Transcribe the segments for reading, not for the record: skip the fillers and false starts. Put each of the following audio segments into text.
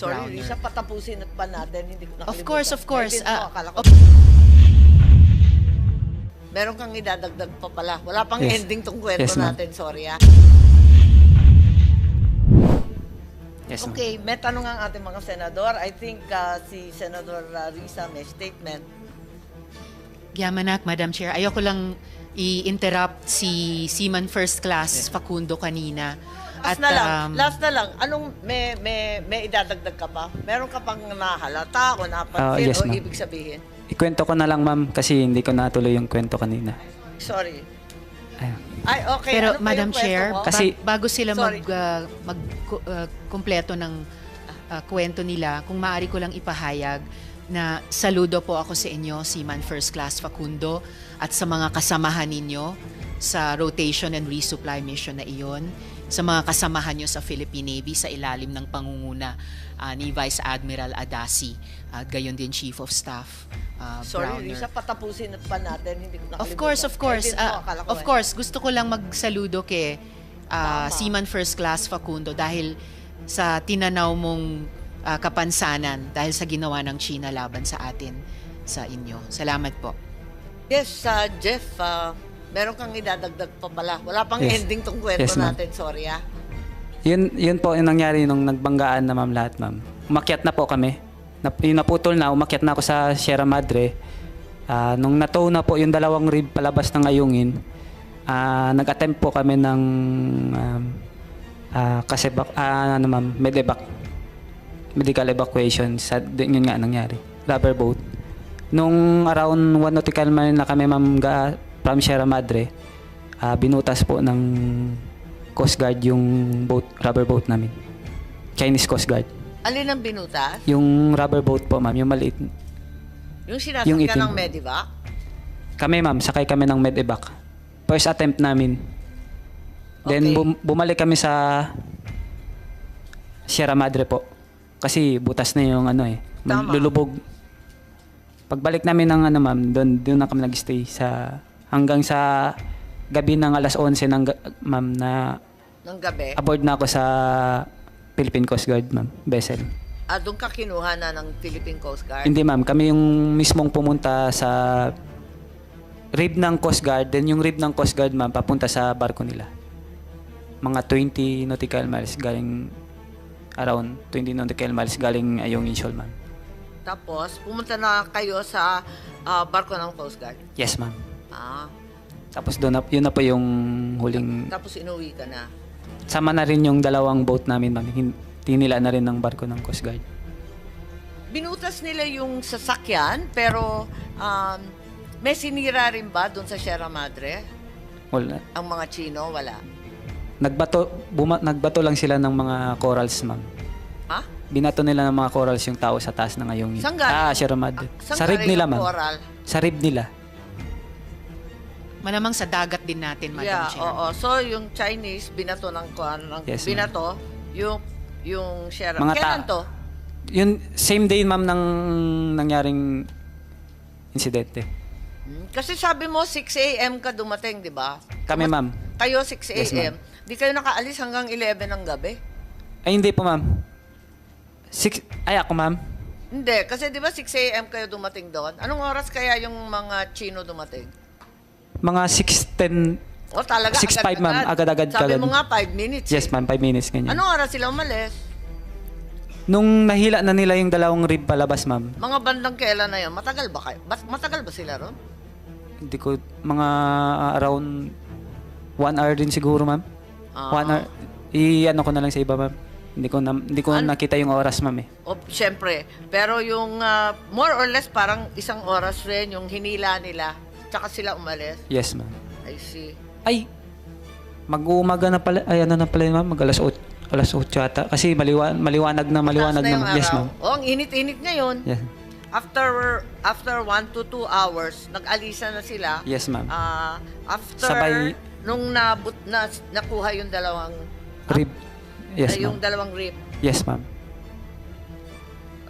Sorry, Browner. Risa, patapusin at pa natin. Hindi ko nakalimutan. Of course. Edit mo, akala ko. Meron kang idadagdag pa pala. Wala pang Yes. ending tong kwento Yes, ma'am. natin. Sorry, ah. Yes, ma'am. Okay, may tanong ang ating mga senador. I think si Senador Risa may statement. Yamanak, Madam Chair. Ayoko lang i-interrupt si Seaman First Class Facundo kanina. Last na lang. Anong may idadagdag ka pa? Meron ka pang nahalata o napansin Yes, o ma'am. ibig sabihin? Ikwento ko na lang, ma'am, kasi hindi ko natuloy yung kwento kanina. Sorry. Ayun. Ay, okay. Pero Ano pa Madam yung kwento Chair, mo? Kasi- bago sila Sorry. kumpleto ng kwento nila, kung maaari ko lang ipahayag na saludo po ako sa inyo, Seaman First Class Facundo, at sa mga kasamahan ninyo sa rotation and resupply mission na iyon, sa mga kasamahan nyo sa Philippine Navy sa ilalim ng pangunguna ni Vice Admiral Adasi, at gayon din Chief of Staff Sorry, Browner. Risa, patapusin at pa natin. Hindi ko nakalimutan. Of course. Edit mo, akala ko Of course, gusto ko lang magsaludo kay Tama. Seaman First Class Facundo dahil sa tinanaw mong kapansanan dahil sa ginawa ng China laban sa atin, sa inyo. Salamat po. Yes, Jeff, meron kang idadagdag pa pala. Wala pang Yes. ending tong kwento Yes, ma'am. natin. Sorry, ah. Yun po yung nangyari nung nagbanggaan na, ma'am, lahat, ma'am. Umakyat na po kami. Yung naputol na, umakyat na ako sa Sierra Madre. Nung natow na po yung dalawang rib palabas ng ayungin, nag-attempt po kami ng medical evacuation. Yun nga nangyari. Rubber boat. Nung around 1 nautical mile na kami, ma'am, from Sierra Madre, binutas po ng Coast Guard yung rubber boat namin. Chinese Coast Guard. Alin ang binutas? Yung rubber boat po, ma'am, yung maliit. Yung Yung sinasakyan itim. ng Medivac? Kami, ma'am, sakay kami ng medevac. First attempt namin. Then Okay. bumalik kami sa Sierra Madre po. Kasi butas na yung Tama. lulubog. Pagbalik namin ng ma'am, doon na kami nag-stay hanggang sa gabi ng alas 11 ma'am, na Ng gabi? aboard na ako sa Philippine Coast Guard, ma'am, vessel. Doon ka kinuha na ng Philippine Coast Guard? Hindi, ma'am, kami yung mismong pumunta sa rib ng Coast Guard, then yung rib ng Coast Guard, ma'am, papunta sa barko nila. Mga 20 nautical miles galing, around 20 nautical miles galing Ayungin Shoal, ma'am. Tapos, pumunta na kayo sa barko ng Coast Guard? Yes, ma'am. Ah, Tapos yun na po yung huling, tapos inuwi ka na? sama na rin yung dalawang boat namin, ma'am. Tinila na rin ng barko ng Coast Guard. Binutas nila yung sasakyan, pero may sinira rin ba doon sa Sierra Madre? Wala. Ang mga Chino, wala. Nagbato lang sila ng mga corals, ma'am. Ha? Binato nila ng mga corals yung tao sa taas ng Ayungin. Saan galing? Sierra Madre. Saan Sa rib galing nila, yung ma'am. coral? Sa rib nila. Manamang sa dagat din natin, Madam Yeah, Chair. oo. So, yung Chinese, binato ng Yes, binato, yung Sierra. Mga Kailan to? Yun, same day, ma'am, ng nangyaring insidente. Kasi sabi mo, 6 a.m. ka dumating, di ba? Kami, ma'am. Kayo, 6 Yes, a.m. ma'am. Di kayo nakaalis hanggang 11 ng gabi? Ay, hindi po, ma'am. Ako, ma'am. Hindi, kasi di ba 6 a.m. kayo dumating doon? Anong oras kaya yung mga Chino dumating? Mga 6:10, O talaga, 6:05, ma'am. Agad-agad Sabi kagad. mo nga, 5 minutes. Yes, ma'am. 5 minutes, ganyan. Anong oras sila umalis? Nung nahila na nila yung dalawang rib palabas, ma'am. Mga bandang kailan na yun? Matagal ba kayo? Matagal ba sila ron? Hindi ko, mga around 1 hour din siguro, ma'am. 1 hour. I-ano ko na lang sa iba, ma'am. Hindi ko nakita yung oras, ma'am, eh. O, syempre. Pero yung more or less parang isang oras rin yung hinila nila. Tsaka sila umalis. Yes, ma'am. I see. Ay, mag-uumaga na pala. Ay, ano na pala yun, ma'am? Mag-alas 8 yata. Kasi maliwanag na, Mataas na yung ma'am. Yes, araw. ma'am. O, ang init-init ngayon. Yes. After 1 to 2 hours, nag-alisa na sila. Yes, ma'am. After Sabay- nung nakuha yung dalawang Rib. Yes, yung ma'am. dalawang rib. Yes, ma'am.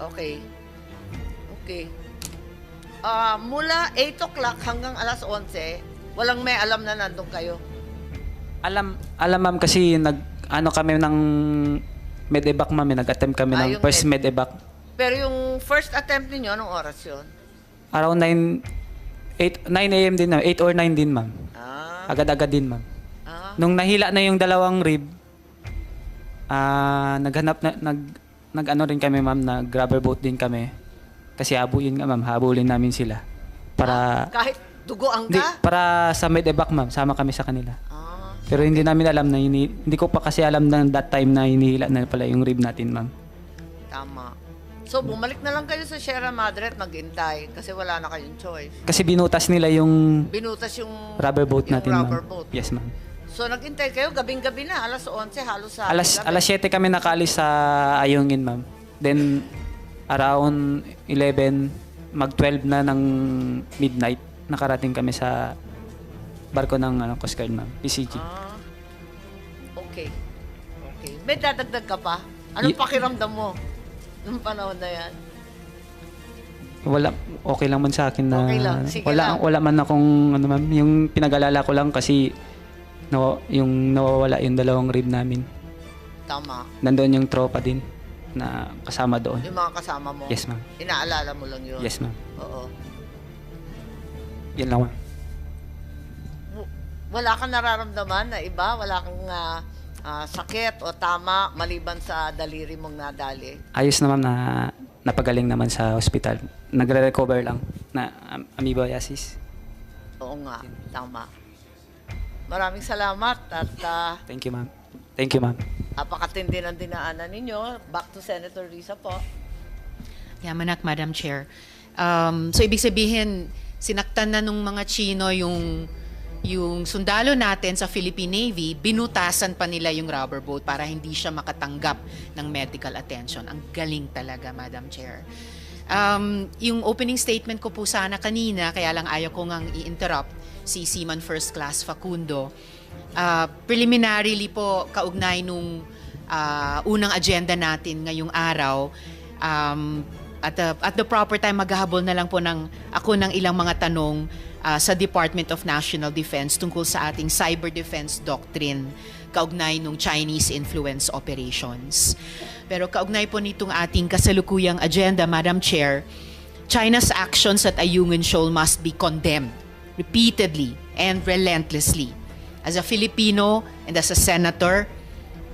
Okay. Mula 8 o'clock hanggang alas 11, walang may alam na nandun kayo. Alam, ma'am, kasi kami ng Medevac, ma'am. Nag-attempt kami ng yung first Medevac. Pero yung first attempt ninyo, anong oras yun? Around 9 a.m. din, ma'am. 8 or 9 din, ma'am. Agad-agad din, ma'am. Nung nahila na yung dalawang rib, nag-ano rin kami, ma'am, nag-grabber boat din kami. Kasi yun nga, ma'am, habulin namin sila. Para, Kahit dugoan hindi, ka? para sa Medevac, ma'am, sama kami sa kanila. Ah, Pero hindi namin alam na, hindi ko pa kasi alam na that time na hinihila na pala yung rib natin, ma'am. tama. So, bumalik na lang kayo sa Sierra Madre at maghintay kasi wala na kayong choice. Kasi binutas nila yung Binutas yung rubber boat yung natin, rubber ma'am. boat. Yes, ma'am. So, naghintay kayo gabing-gabi na, alas 11, halos sa Alas 7 kami nakaalis sa Ayungin, ma'am. Then, around 11, mag-12 na ng midnight, nakarating kami sa barko ng Coast Guard, ma'am. PCG. Okay. Okay. May dadagdag ka pa? Anong pakiramdam mo nung panahon na yan? Wala, okay lang man sa akin na Okay lang, sige lang. wala man akong ma'am, yung pinag-alala ko lang kasi yung nawawala yung dalawang rib namin. Tama. Nandoon yung tropa din na kasama doon. Yung mga kasama mo? Yes, ma'am. Inaalala mo lang yun? Yes, ma'am. Oo. Yan lang, ma'am. Wala kang nararamdaman na iba? Wala kang sakit o tama maliban sa daliri mong nadali? Ayos naman na napagaling naman sa hospital. Nagre-recover lang na amoebiasis. Oo nga, tama. Maraming salamat at Thank you, ma'am. Thank you, ma'am. apakatindi ng dinaanan ninyo. Back to Senator Risa po. Yamanak, Madam Chair. So, ibig sabihin, sinaktan na nung mga Chino yung sundalo natin sa Philippine Navy, binutasan pa nila yung rubber boat para hindi siya makatanggap ng medical attention. Ang galing talaga, Madam Chair. Yung opening statement ko po sana kanina, kaya lang ayaw ko ngang i-interrupt si Seaman First Class Facundo. Preliminarily po, kaugnay nung unang agenda natin ngayong araw, at the proper time, maghahabol na lang po ako ng ilang mga tanong sa Department of National Defense tungkol sa ating cyber defense doctrine kaugnay nung Chinese influence operations. Pero kaugnay po nitong ating kasalukuyang agenda, Madam Chair, China's actions at Ayungin Shoal must be condemned repeatedly and relentlessly. As a Filipino and as a senator,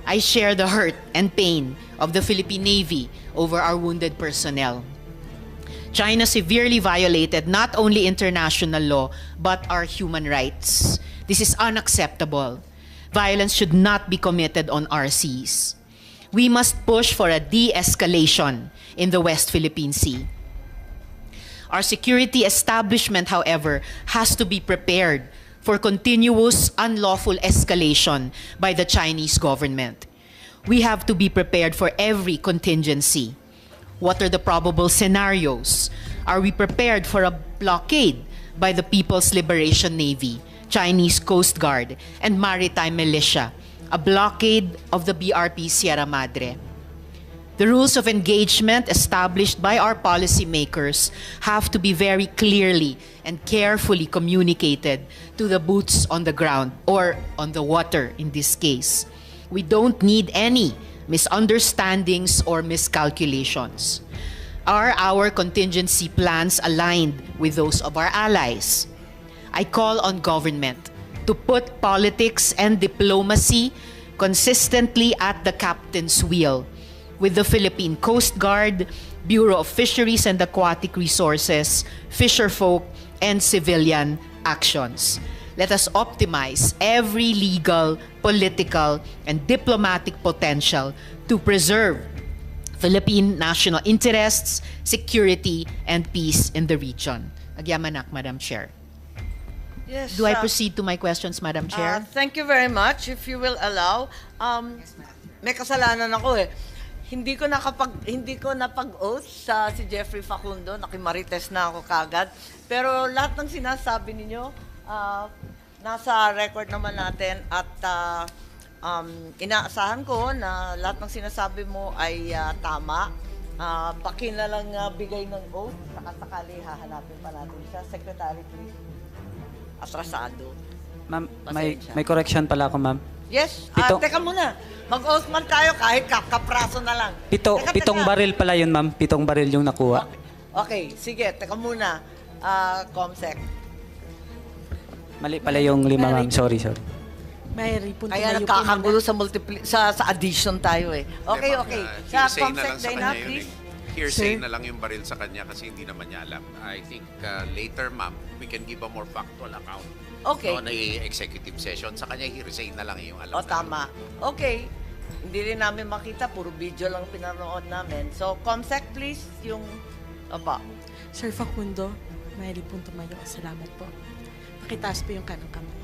I share the hurt and pain of the Philippine Navy over our wounded personnel. China severely violated not only international law, but our human rights. This is unacceptable. Violence should not be committed on our seas. We must push for a de-escalation in the West Philippine Sea. Our security establishment, however, has to be prepared for continuous unlawful escalation by the Chinese government. We have to be prepared for every contingency. What are the probable scenarios? Are we prepared for a blockade by the People's Liberation Navy, Chinese Coast Guard, and Maritime Militia? A blockade of the BRP Sierra Madre? The rules of engagement established by our policymakers have to be very clearly and carefully communicated to the boots on the ground, or on the water in this case. We don't need any misunderstandings or miscalculations. Are our contingency plans aligned with those of our allies? I call on government to put politics and diplomacy consistently at the captain's wheel with the Philippine Coast Guard, Bureau of Fisheries and Aquatic Resources, fisherfolk, and civilian actions. Let us optimize every legal, political, and diplomatic potential to preserve Philippine national interests, security, and peace in the region. Agyamanak, Madam Chair. Yes. Do I proceed to my questions, Madam Chair? Thank you very much. If you will allow, may kasalanan ako eh. Hindi ko napag-oath sa si Jeffrey Facundo, nakimarites na ako kagad. Pero lahat ng sinasabi ninyo, nasa record naman natin at inaasahan ko na lahat ng sinasabi mo ay tama. Baki na lang bigay ng oath, sakasakali hahanapin pa natin siya. Secretary, please. Atrasado. Ma'am, Pasensya. may correction pala ako, ma'am. Yes, Pitong- teka muna. Mag-oath man tayo kahit kapraso na lang. Pitong Teka. baril pala yun, ma'am. 7 baril yung nakuha. Okay, sige, teka muna. Comsec. Mali pala yung 5, ma'am. Sorry. Mayroon po Kaya tumayo po nagkakagulo muna. sa addition tayo eh. Okay, okay. Sa Hearsay na Comsec, lang sa Dana, kanya yun please. Hearsay Sir? na lang yung baril sa kanya kasi hindi naman niya alam. I think later, ma'am, we can give a more factual account. Okay. No, na executive session. Sa kanya, hearsay na lang yung alam O, tama. Okay. Hindi rin namin makita, puro video lang pinanood namin. So, Comsec, please, yung... Aba. Sir Facundo, mayroon po tumayo. Salamat po. Pakitaas po yung kanang kamay.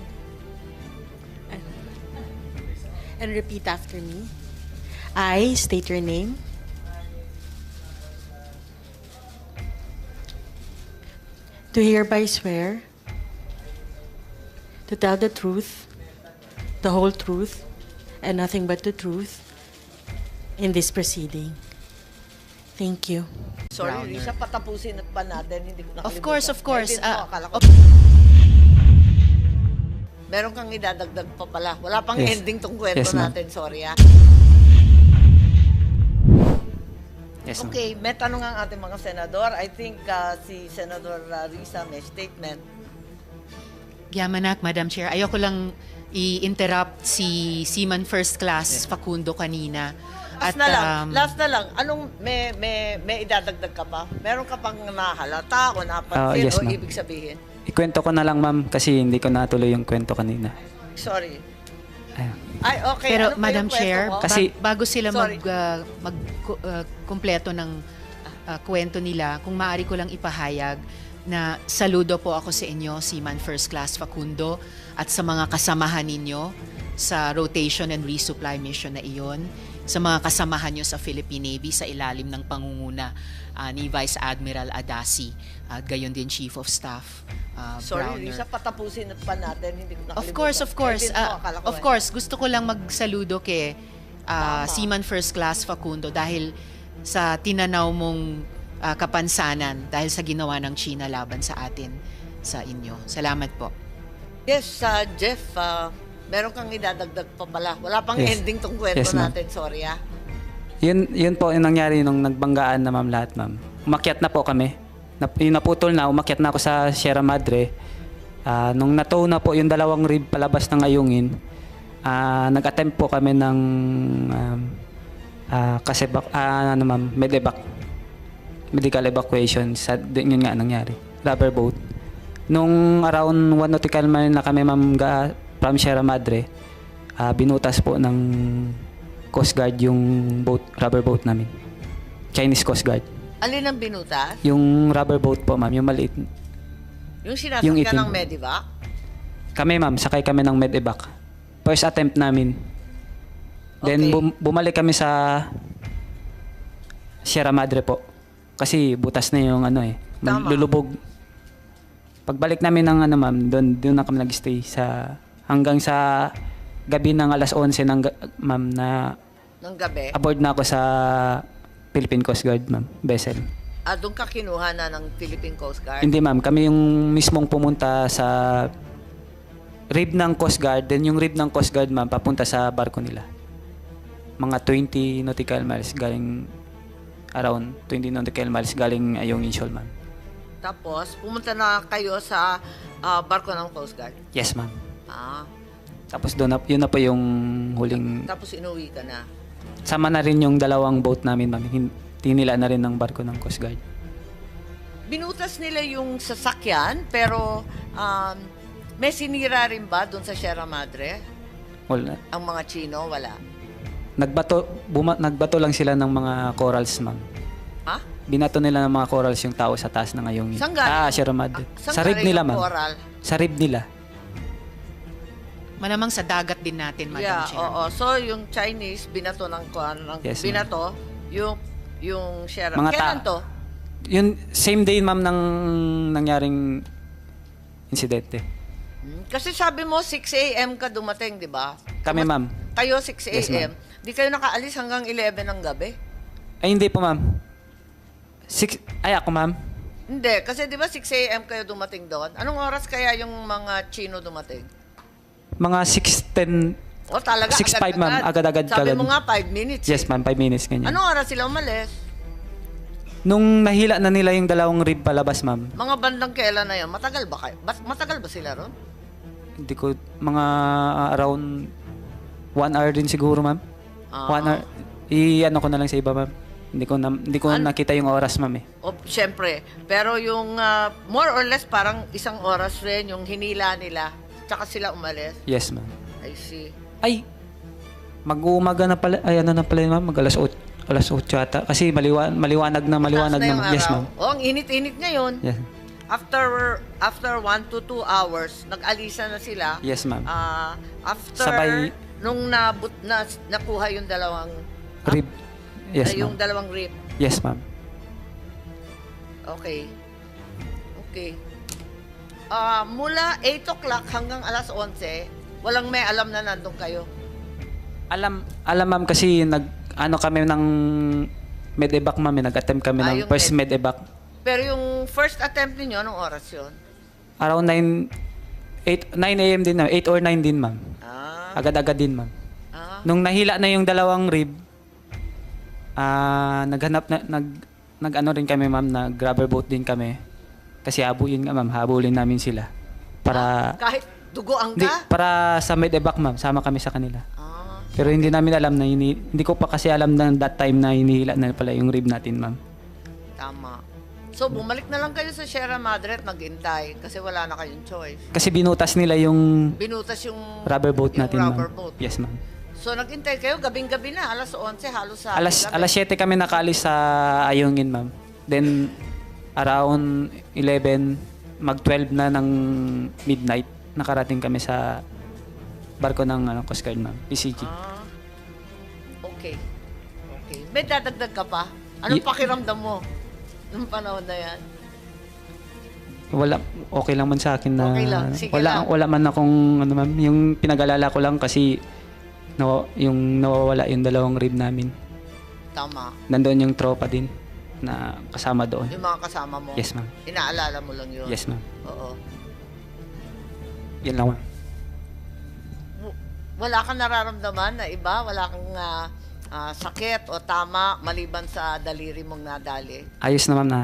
And repeat after me. I state your name. Do hereby swear to tell the truth, the whole truth, and nothing but the truth in this proceeding. Thank you. Sorry, Browner. Risa, patapusin at pa natin. Hindi ko Of nakalimutan. course. Ay, din mo, akala ko. Meron kang idadagdag pa pala. Wala pang Yes. ending tong kwento Yes, ma'am. natin. Sorry, Yes, ma'am. Okay, may tanong ang ating mga senador. I think si Senador Risa may statement. Yamanak, Madam Chair. Ayoko lang i-interrupt si Seaman First Class Facundo kanina. Last na lang. Anong may idadagdag ka pa? Meron ka pang nahalata o napansin Yes, o ma'am. ibig sabihin? Ikwento ko na lang, ma'am, kasi hindi ko natuloy yung kwento kanina. Sorry. Ayun. Ay, okay. Pero Ano pa Madam yung kwento Chair, mo? Kasi- bago sila Sorry. kumpleto ng kwento nila, kung maaari ko lang ipahayag na saludo po ako sa inyo, Seaman First Class Facundo, at sa mga kasamahan ninyo sa rotation and resupply mission na iyon, sa mga kasamahan nyo sa Philippine Navy sa ilalim ng pangunguna ni Vice Admiral Adasi, at gayon din Chief of Staff Sorry, Browner. Risa, patapusin at pa natin. Hindi ko nakalimutan. Of course. Ay, din mo, akala ko Of eh. course, gusto ko lang magsaludo kay Tama. Seaman First Class Facundo dahil sa tinanaw mong kapansanan dahil sa ginawa ng China laban sa atin, sa inyo. Salamat po. Yes, Jeff, meron kang idadagdag pa pala. Wala pang Yes. ending tong kwento Yes, ma'am. natin. Sorry, Yun po yung nangyari nung nagbanggaan na, ma'am, lahat, ma'am. Umakyat na po kami. Yung naputol na, umakyat na ako sa Sierra Madre. Nung natow na po yung 2 rib palabas ng ayungin, nag-attempt po kami ng medevac, medical evacuation. Yun nga nangyari. Rubber boat. Nung around 1 nautical mile na kami, ma'am, from Sierra Madre, binutas po ng Coast Guard yung rubber boat namin. Chinese Coast Guard. Alin ang binutas? Yung rubber boat po, ma'am, yung maliit. Yung Yung sinasakyan itim. ng Medivac? Kami, ma'am, sakay kami ng medevac. First attempt namin. Then Okay. bumalik kami sa Sierra Madre po. Kasi butas na yung Tama. lulubog. Pagbalik namin ng ma'am, doon na kami nag-stay hanggang sa gabi ng alas 11 ma'am, na Ng gabi? aboard na ako sa Philippine Coast Guard, ma'am, vessel. Doon ka kinuha na ng Philippine Coast Guard? Hindi, ma'am, kami yung mismong pumunta sa rib ng Coast Guard, then yung rib ng Coast Guard, ma'am, papunta sa barko nila. Mga 20 nautical miles around 20 nautical miles galing Ayungin Shoal, ma'am. Tapos, pumunta na kayo sa barko ng Coast Guard? Yes, ma'am. Tapos Yun na po yung huling, inuwi ka na? sama na rin yung 2 boat namin, ma'am. Tinila na rin ng barko ng Coast Guard. Binutas nila yung sasakyan, pero may sinira rin ba doon sa Sierra Madre? Wala. Ang mga Chino, wala. Nagbato lang sila ng mga corals, ma'am. Ha? Binato nila ng mga corals yung tao sa taas ng Ayungin. Saan galing? Sierra Madre. Saan Sa rib galing nila, yung ma'am. coral? Sa rib nila. Malamang sa dagat din natin, Madam Yeah, Chair. oo. So, yung Chinese, binato ng Yes, ma'am. binato, yung Sierra. Mga Kailan to? Yun, same day, ma'am, ng nangyaring insidente. Kasi sabi mo, 6 a.m. ka dumating, di ba? Kami, ma'am. Kayo, 6 Yes, a.m. Di kayo nakaalis hanggang 11 ng gabi? Ay, hindi po, ma'am. Ako, ma'am. Hindi, kasi di ba 6 a.m. kayo dumating doon? Anong oras kaya yung mga Chino dumating? Mga 6:10 O talaga, 6:05, ma'am. Agad-agad Sabi kagad. mo nga 5 minutes. Yes, ma'am. 5 minutes, ganyan. Anong oras sila umalis? Nung nahila na nila yung dalawang rib palabas, ma'am, Mga bandang kailan na yun? Matagal ba kayo? Matagal ba sila ron? hindi ko, mga around 1 hour din siguro, ma'am. 1 hour. I-ano ko na lang sa iba, ma'am. Hindi ko nakita yung oras, ma'am, eh. O, syempre. Pero yung more or less parang isang oras rin yung hinila nila. Tsaka sila umalis. Yes, ma'am. I see. Ay, mag-uumaga na pala. Ay, ano na pala, ma'am? Alas 8 ata. Kasi maliwanag na Taas na yung naman. Yes, araw. ma'am. O, ang init-init ngayon. Yes. After 1 to 2 hours, nag-alisa na sila. Yes, ma'am. After Sabay- nung nakuha yung dalawang Rib. Yes, yung ma'am. dalawang rib. Yes, ma'am. Okay. Mula 8 o'clock hanggang alas 11, walang may alam na nandun kayo. Alam ma'am kasi ano kami ng medevac, ma'am. Nag-attempt kami ng yung first medevac. Pero yung first attempt ninyo, anong oras yun? Around 9 a.m. din, ma'am. 8 or 9 din, ma'am. Agad-agad din, ma'am. Nung nahila na yung dalawang rib, nag-ano rin kami, ma'am, nag-rubber boat din kami. Kasi yun nga, ma'am, habulin namin sila. Para, Kahit dugoan hindi, ka? para sa medevac, ma'am, sama kami sa kanila. Ah, Pero hindi namin alam na, hindi ko pa kasi alam na that time na hinihila na pala yung rib natin, ma'am. tama. So, bumalik na lang kayo sa Sierra Madre at maghintay kasi wala na kayong choice. Kasi binutas nila yung Binutas yung rubber boat yung natin, rubber ma'am. boat. Yes, ma'am. So, naghintay kayo gabing-gabi na, alas 11, halos sa Alas 7 kami nakaalis sa Ayungin, ma'am. Then, around 11, mag-12 na ng midnight, nakarating kami sa barko ng Coast Guard, ma'am. PCG. Okay. May dadagdag ka pa? Anong Ye- pakiramdam mo nung panahon na yan? Wala, okay lang man sa akin na Okay lang, sige lang. wala man akong ma'am, yung pinag-alala ko lang kasi yung nawawala yung dalawang rib namin. Tama. Nandoon yung tropa din na kasama doon. Yung mga kasama mo. Yes, ma'am. Inaalala mo lang yun. Yes, ma'am. Oo. Yan lang, ma'am. Wala kang nararamdaman na iba? Wala kang sakit o tama maliban sa daliri mong nadali? Ayos na, ma'am, na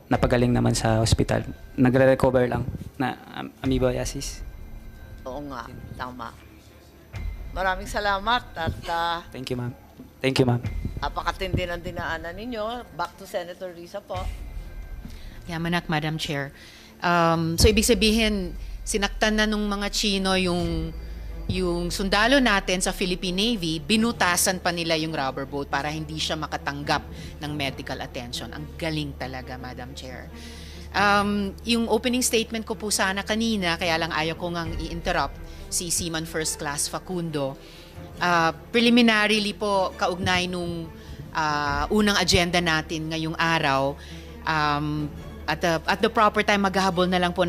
napagaling naman sa hospital. Nagre-recover lang na amoebiasis. Oo nga, tama. Maraming salamat at Thank you, ma'am. Thank you, ma'am. napakatindi ng dinaanan ninyo. Back to Senator Risa po. Yamanak, Madam Chair. So, ibig sabihin, sinaktan na nung mga Chino yung sundalo natin sa Philippine Navy, binutasan pa nila yung rubber boat para hindi siya makatanggap ng medical attention. Ang galing talaga, Madam Chair. Yung opening statement ko po sana kanina, kaya lang ayaw ko ngang i-interrupt si Seaman First Class Facundo. Preliminarily po, kaugnay nung unang agenda natin ngayong araw, at the proper time, maghahabol na lang po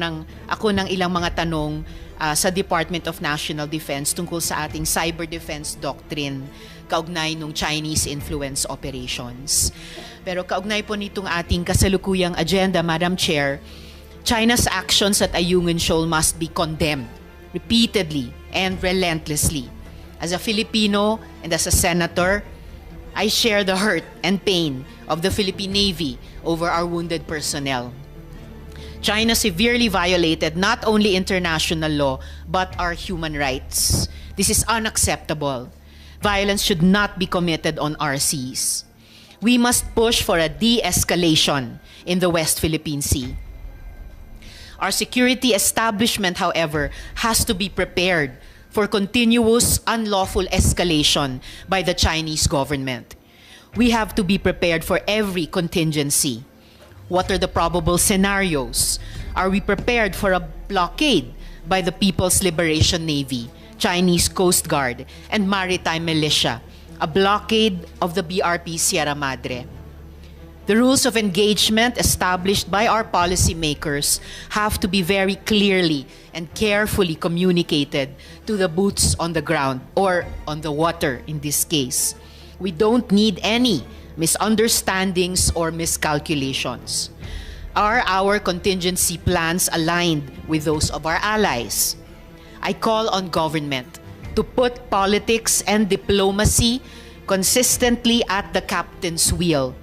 ako ng ilang mga tanong sa Department of National Defense tungkol sa ating cyber defense doctrine kaugnay nung Chinese influence operations. Pero kaugnay po nitong ating kasalukuyang agenda, Madam Chair, China's actions at Ayungin Shoal must be condemned repeatedly and relentlessly. As a Filipino and as a senator, I share the hurt and pain of the Philippine Navy over our wounded personnel. China severely violated not only international law, but our human rights. This is unacceptable. Violence should not be committed on our seas. We must push for a de-escalation in the West Philippine Sea. Our security establishment, however, has to be prepared for continuous unlawful escalation by the Chinese government. We have to be prepared for every contingency. What are the probable scenarios? Are we prepared for a blockade by the People's Liberation Navy, Chinese Coast Guard, and maritime militia? A blockade of the BRP Sierra Madre? The rules of engagement established by our policymakers have to be very clearly and carefully communicated to the boots on the ground, or on the water in this case. We don't need any misunderstandings or miscalculations. Are our contingency plans aligned with those of our allies? I call on government to put politics and diplomacy consistently at the captain's wheel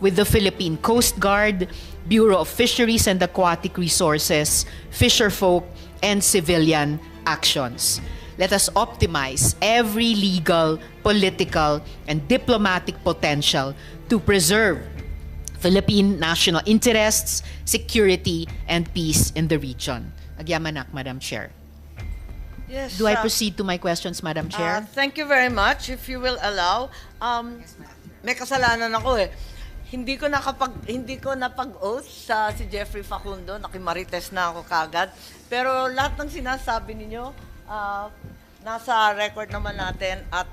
with the Philippine Coast Guard, Bureau of Fisheries and Aquatic Resources, fisherfolk, and civilian actions. Let us optimize every legal, political, and diplomatic potential to preserve Philippine national interests, security, and peace in the region. Agyamanak, Madam Chair. Yes. Do I proceed to my questions, Madam Chair? Thank you very much. If you will allow, may kasalanan ako eh. Hindi ko napag-oath sa si Jeffrey Facundo, nakimarites na ako kagad. Pero lahat ng sinasabi ninyo, nasa record naman natin at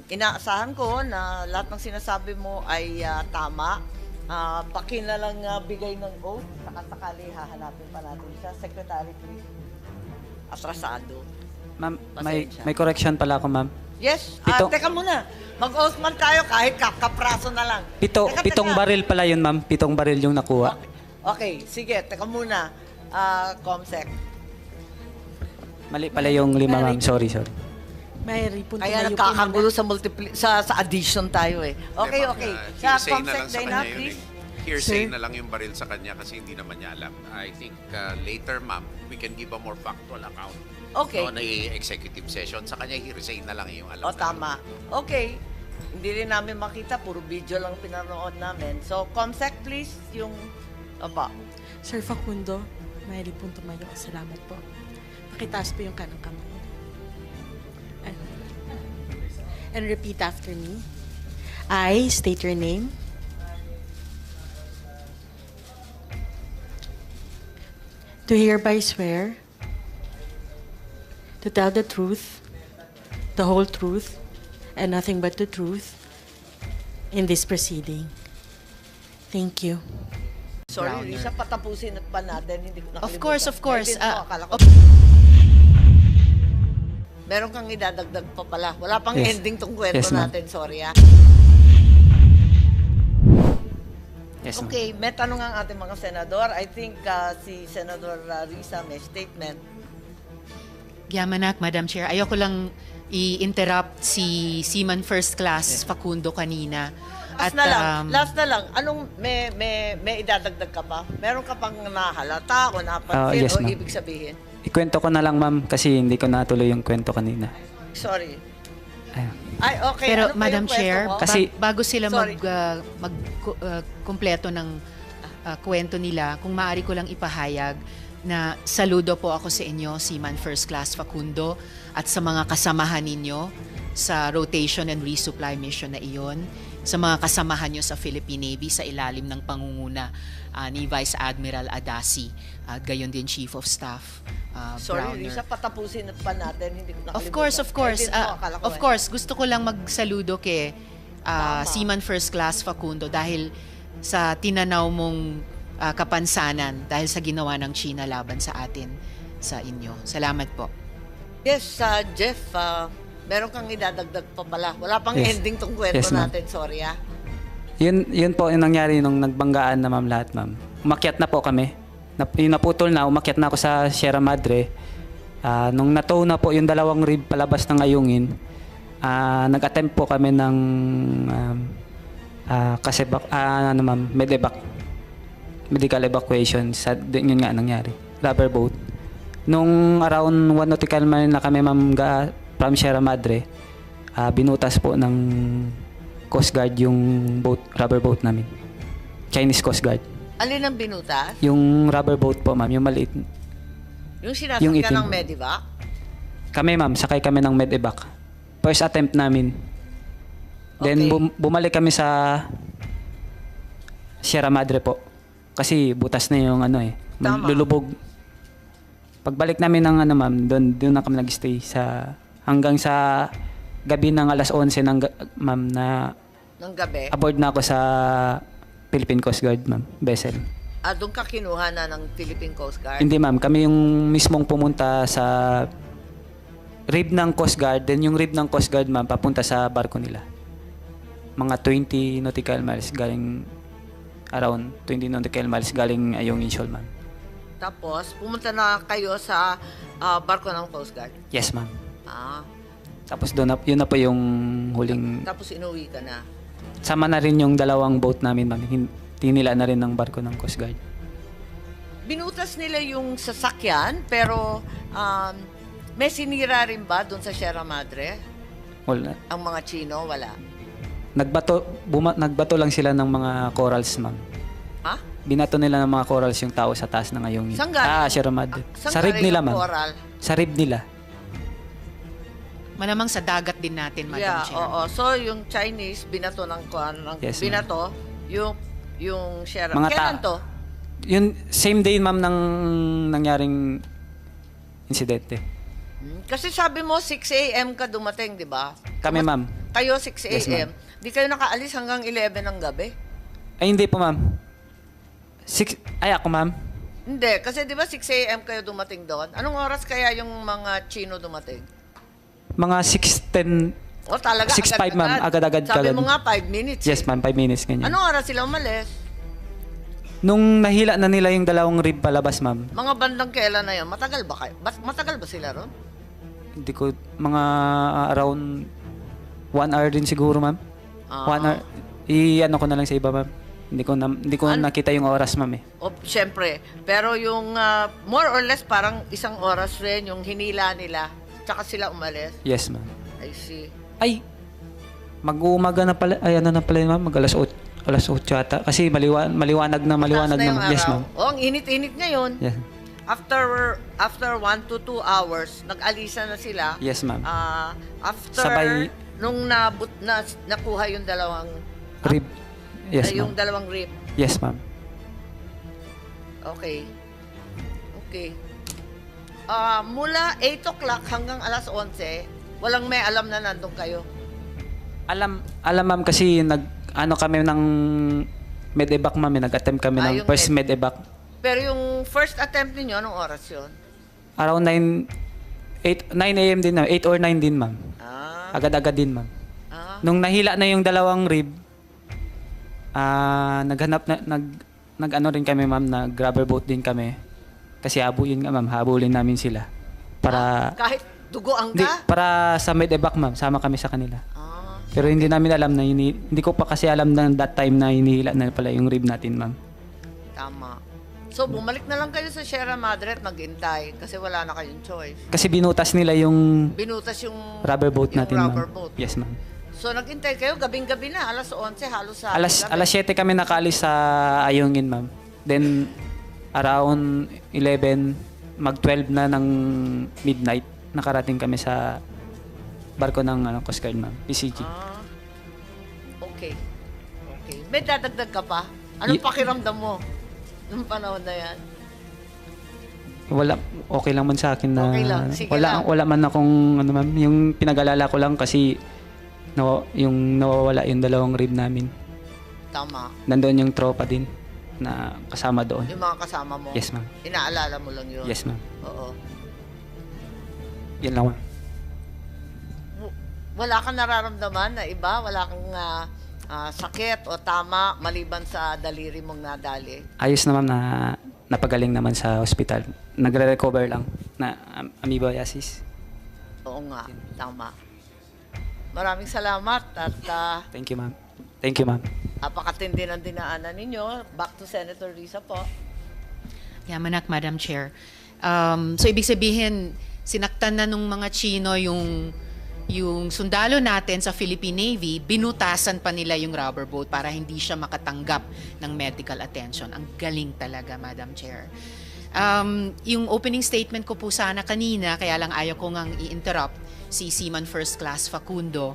inaasahan ko na lahat ng sinasabi mo ay tama. Baki na lang bigay ng oath, sakasakali hahanapin pa natin siya. Secretary, please. Atrasado. Ma'am, Pasensya. may correction pala ako, ma'am. Yes. Pitong- Teka muna. Mag-oath man tayo kahit kapraso na lang. Pitong Teka. baril pala yun, ma'am. 7 baril yung nakuha. Okay, sige. Teka muna. Comsec. Mali pala yung 5, ma'am. Sorry. Mary, punto Kaya na yung nagkakagulo sa addition tayo eh. Okay, Diba, okay. Sa hearsay na Comsec, lang sa Dana, kanya yun please. eh. Hearsay Sir? na lang yung baril sa kanya kasi hindi naman niya alam. I think later, ma'am, we can give a more factual account. Okay. No, na executive session. Sa kanya, hearsay na lang yung alam. O, tama. Okay. Hindi rin namin makita. Puro video lang pinanood namin. So, Comsec, please. Yung... Aba. Sir Facundo, Mary, punto mayo. Salamat po. Pakitaas po yung kanang kamay. And repeat after me. I state your name. Do hereby swear to tell the truth, the whole truth, and nothing but the truth in this proceeding. Thank you. Sorry, Browner. Risa, patapusin at pa natin. Hindi ko nakalimutan. Of course. Hindi mo, akala ko. Meron kang idadagdag pa pala. Wala pang Yes. ending tong kwento Yes, ma'am. natin. Sorry, Yes, ma'am. Okay, may tanong ang ating mga senador. I think si Senador Risa may statement. Agyamanak, Madam Chair. Ayoko lang i-interrupt si Seaman First Class Facundo kanina. Last na lang. Anong may idadagdag ka pa? Meron ka pang nahalata o napansin Yes, o ma'am. ibig sabihin? Ikwento ko na lang, ma'am, kasi hindi ko natuloy yung kwento kanina. Sorry. Ayun. Ay, okay. Pero Ano pa Madam yung kwento Chair, mo? Kasi- bago sila Sorry. kumpleto ng kwento nila, kung maaari ko lang ipahayag na saludo po ako sa inyo, Seaman First Class Facundo, at sa mga kasamahan ninyo sa rotation and resupply mission na iyon, sa mga kasamahan nyo sa Philippine Navy sa ilalim ng pangunguna ni Vice Admiral Adasi, at gayon din Chief of Staff Sorry, Browner. Risa, patapusin at pa natin. Hindi ko nakalimutan. Of course. Hindi mo, akala ko Of course, gusto ko lang magsaludo kay Tama. Seaman First Class Facundo dahil sa tinanaw mong kapansanan dahil sa ginawa ng China laban sa atin, sa inyo. Salamat po. Yes, Jeff, meron kang idadagdag pa pala. Wala pang Yes. ending tong kwento Yes, ma'am. natin. Sorry, Yun po yung nangyari nung nagbanggaan na, ma'am, lahat, ma'am. Umakyat na po kami. Yung naputol na, umakyat na ako sa Sierra Madre. Nung natow na po yung 2 rib palabas ng ayungin, nag-attempt po kami ng medevac, medical evacuation. Yun nga nangyari. Rubber boat. Nung around 1 nautical mile na kami, ma'am, from Sierra Madre, binutas po ng Coast Guard yung rubber boat namin. Chinese Coast Guard. Alin ang binutas? Yung rubber boat po, ma'am, yung maliit. Yung Yung sinasakyan itim. ng Medivac? Kami, ma'am, sakay kami ng medevac. First attempt namin. Then Okay. bumalik kami sa Sierra Madre po. Kasi butas na yung Tama. lulubog. Pagbalik namin ng ma'am, doon na kami nag-stay hanggang sa gabi ng alas 11 ma'am, na Ng gabi? aboard na ako sa Philippine Coast Guard, ma'am, vessel. Doon ka kinuha na ng Philippine Coast Guard? Hindi, ma'am, kami yung mismong pumunta sa rib ng Coast Guard, then yung rib ng Coast Guard, ma'am, papunta sa barko nila. Mga 20 nautical miles galing, around 20 nautical miles galing Ayungin Shoal, ma'am. Tapos, pumunta na kayo sa barko ng Coast Guard? Yes, ma'am. Ah, Tapos yun na po yung huling, tapos inuwi ka na. sama na rin yung dalawang boat namin, ma'am. Tinila na rin ng barko ng Coast Guard. Binutas nila yung sasakyan, pero may sinira rin ba doon sa Sierra Madre? Wala. Ang mga Chino, wala. Nagbato lang sila ng mga corals, ma'am. Ha? Binato nila ng mga corals yung tao sa taas ng ngayong. Saan galing? Sierra Madre. Saan Sa rib galing nila, yung ma'am. coral? Sa rib nila. Malamang sa dagat din natin, Madam Yeah, Chair. oo. So, yung Chinese, binato ng Yes, ma'am. binato, yung Sierra. Mga Kailan to? Yun, same day, ma'am, ng nangyaring insidente. Kasi sabi mo, 6 a.m. ka dumating, di ba? Kami, ma'am. Kayo, 6 Yes, a.m. ma'am. Di kayo nakaalis hanggang 11 ng gabi? Ay, hindi po, ma'am. Ako, ma'am. Hindi, kasi di ba 6 a.m. kayo dumating doon? Anong oras kaya yung mga Chino dumating? Mga 6:10. O talaga, 6:05, ma'am. Agad-agad. Sabi mo nga, 5 minutes. Yes, eh. ma'am. 5 minutes, ganyan. Anong oras sila umalis? Nung nahila na nila yung dalawang rib palabas, ma'am. Mga bandang kailan na yun? Matagal ba kayo? Matagal ba sila ron? Hindi ko, mga around 1 hour din siguro, ma'am. 1 hour. I-ano ko na lang sa iba, ma'am. Hindi ko nakita yung oras, ma'am, eh. O, syempre. Pero yung more or less parang isang oras rin yung hinila nila. Tsaka sila umalis. Yes, ma'am. I see. Ay, mag-uumaga na pala. Ay, ano na pala yun, ma'am? Mag-alas 8 ata. Kasi maliwanag na, Taas na yung ma'am. Yes, araw. ma'am. O, ang init-init ngayon. Yes. After 1 to 2 hours, nag-alisa na sila. Yes, ma'am. After Sabay- nung nakuha yung dalawang Rib. Yes, yung ma'am. dalawang rib. Yes, ma'am. Okay. Mula 8 o'clock hanggang alas 11, walang may alam na nandun kayo. Alam, ma'am, kasi kami ng medevac, ma'am. Nag-attempt kami ng yung first medevac. Pero yung first attempt ninyo, anong oras yun? Around 9 a.m. din, 8 or 9 din, ma'am. Agad-agad din, ma'am. Nung nahila na yung dalawang rib, nag-ano rin kami, ma'am, nag-grabber boat din kami. Kasi habulin nga, ma'am, habulin namin sila. Para, Kahit dugoan hindi, ka? para sa medevac, ma'am, sama kami sa kanila. Ah, Pero hindi namin alam na, hindi ko pa kasi alam na that time na hinihila na pala yung rib natin, ma'am. tama. So, bumalik na lang kayo sa Sierra Madre at mag-intay kasi wala na kayong choice. Kasi binutas nila yung Binutas yung rubber boat yung natin, rubber ma'am. boat. Yes, ma'am. So, nag-intay kayo gabing-gabi na, alas 11, halos sa Alas gabi. 7 kami nakaalis sa Ayungin, ma'am. Then, around 11, mag-12 na ng midnight, nakarating kami sa barko ng Coast Guard, ma'am. PCG. Okay. May dadagdag ka pa? Anong Ye- pakiramdam mo nung panahon na yan? Wala, okay lang man sa akin na Okay lang, sige lang. wala man akong ma'am, yung pinag-alala ko lang kasi yung nawawala yung dalawang rib namin. Tama. Nandoon yung tropa din na kasama doon. Yung mga kasama mo. Yes, ma'am. Inaalala mo lang yun. Yes, ma'am. Oo. Yan lang, ma'am. Wala kang nararamdaman na iba? Wala kang sakit o tama maliban sa daliri mong nadali? Ayos na, ma'am, na napagaling naman sa hospital. Nagre-recover lang na amoebiasis. Oo nga, tama. Maraming salamat at Thank you, ma'am. Thank you, ma'am. napakatindi ng dinaanan ninyo. Back to Senator Risa po. Yamanak, Madam Chair. So, ibig sabihin, sinaktan na nung mga Chino yung sundalo natin sa Philippine Navy, binutasan pa nila yung rubber boat para hindi siya makatanggap ng medical attention. Ang galing talaga, Madam Chair. Yung opening statement ko po sana kanina, kaya lang ayaw ko ngang i-interrupt si Seaman First Class Facundo.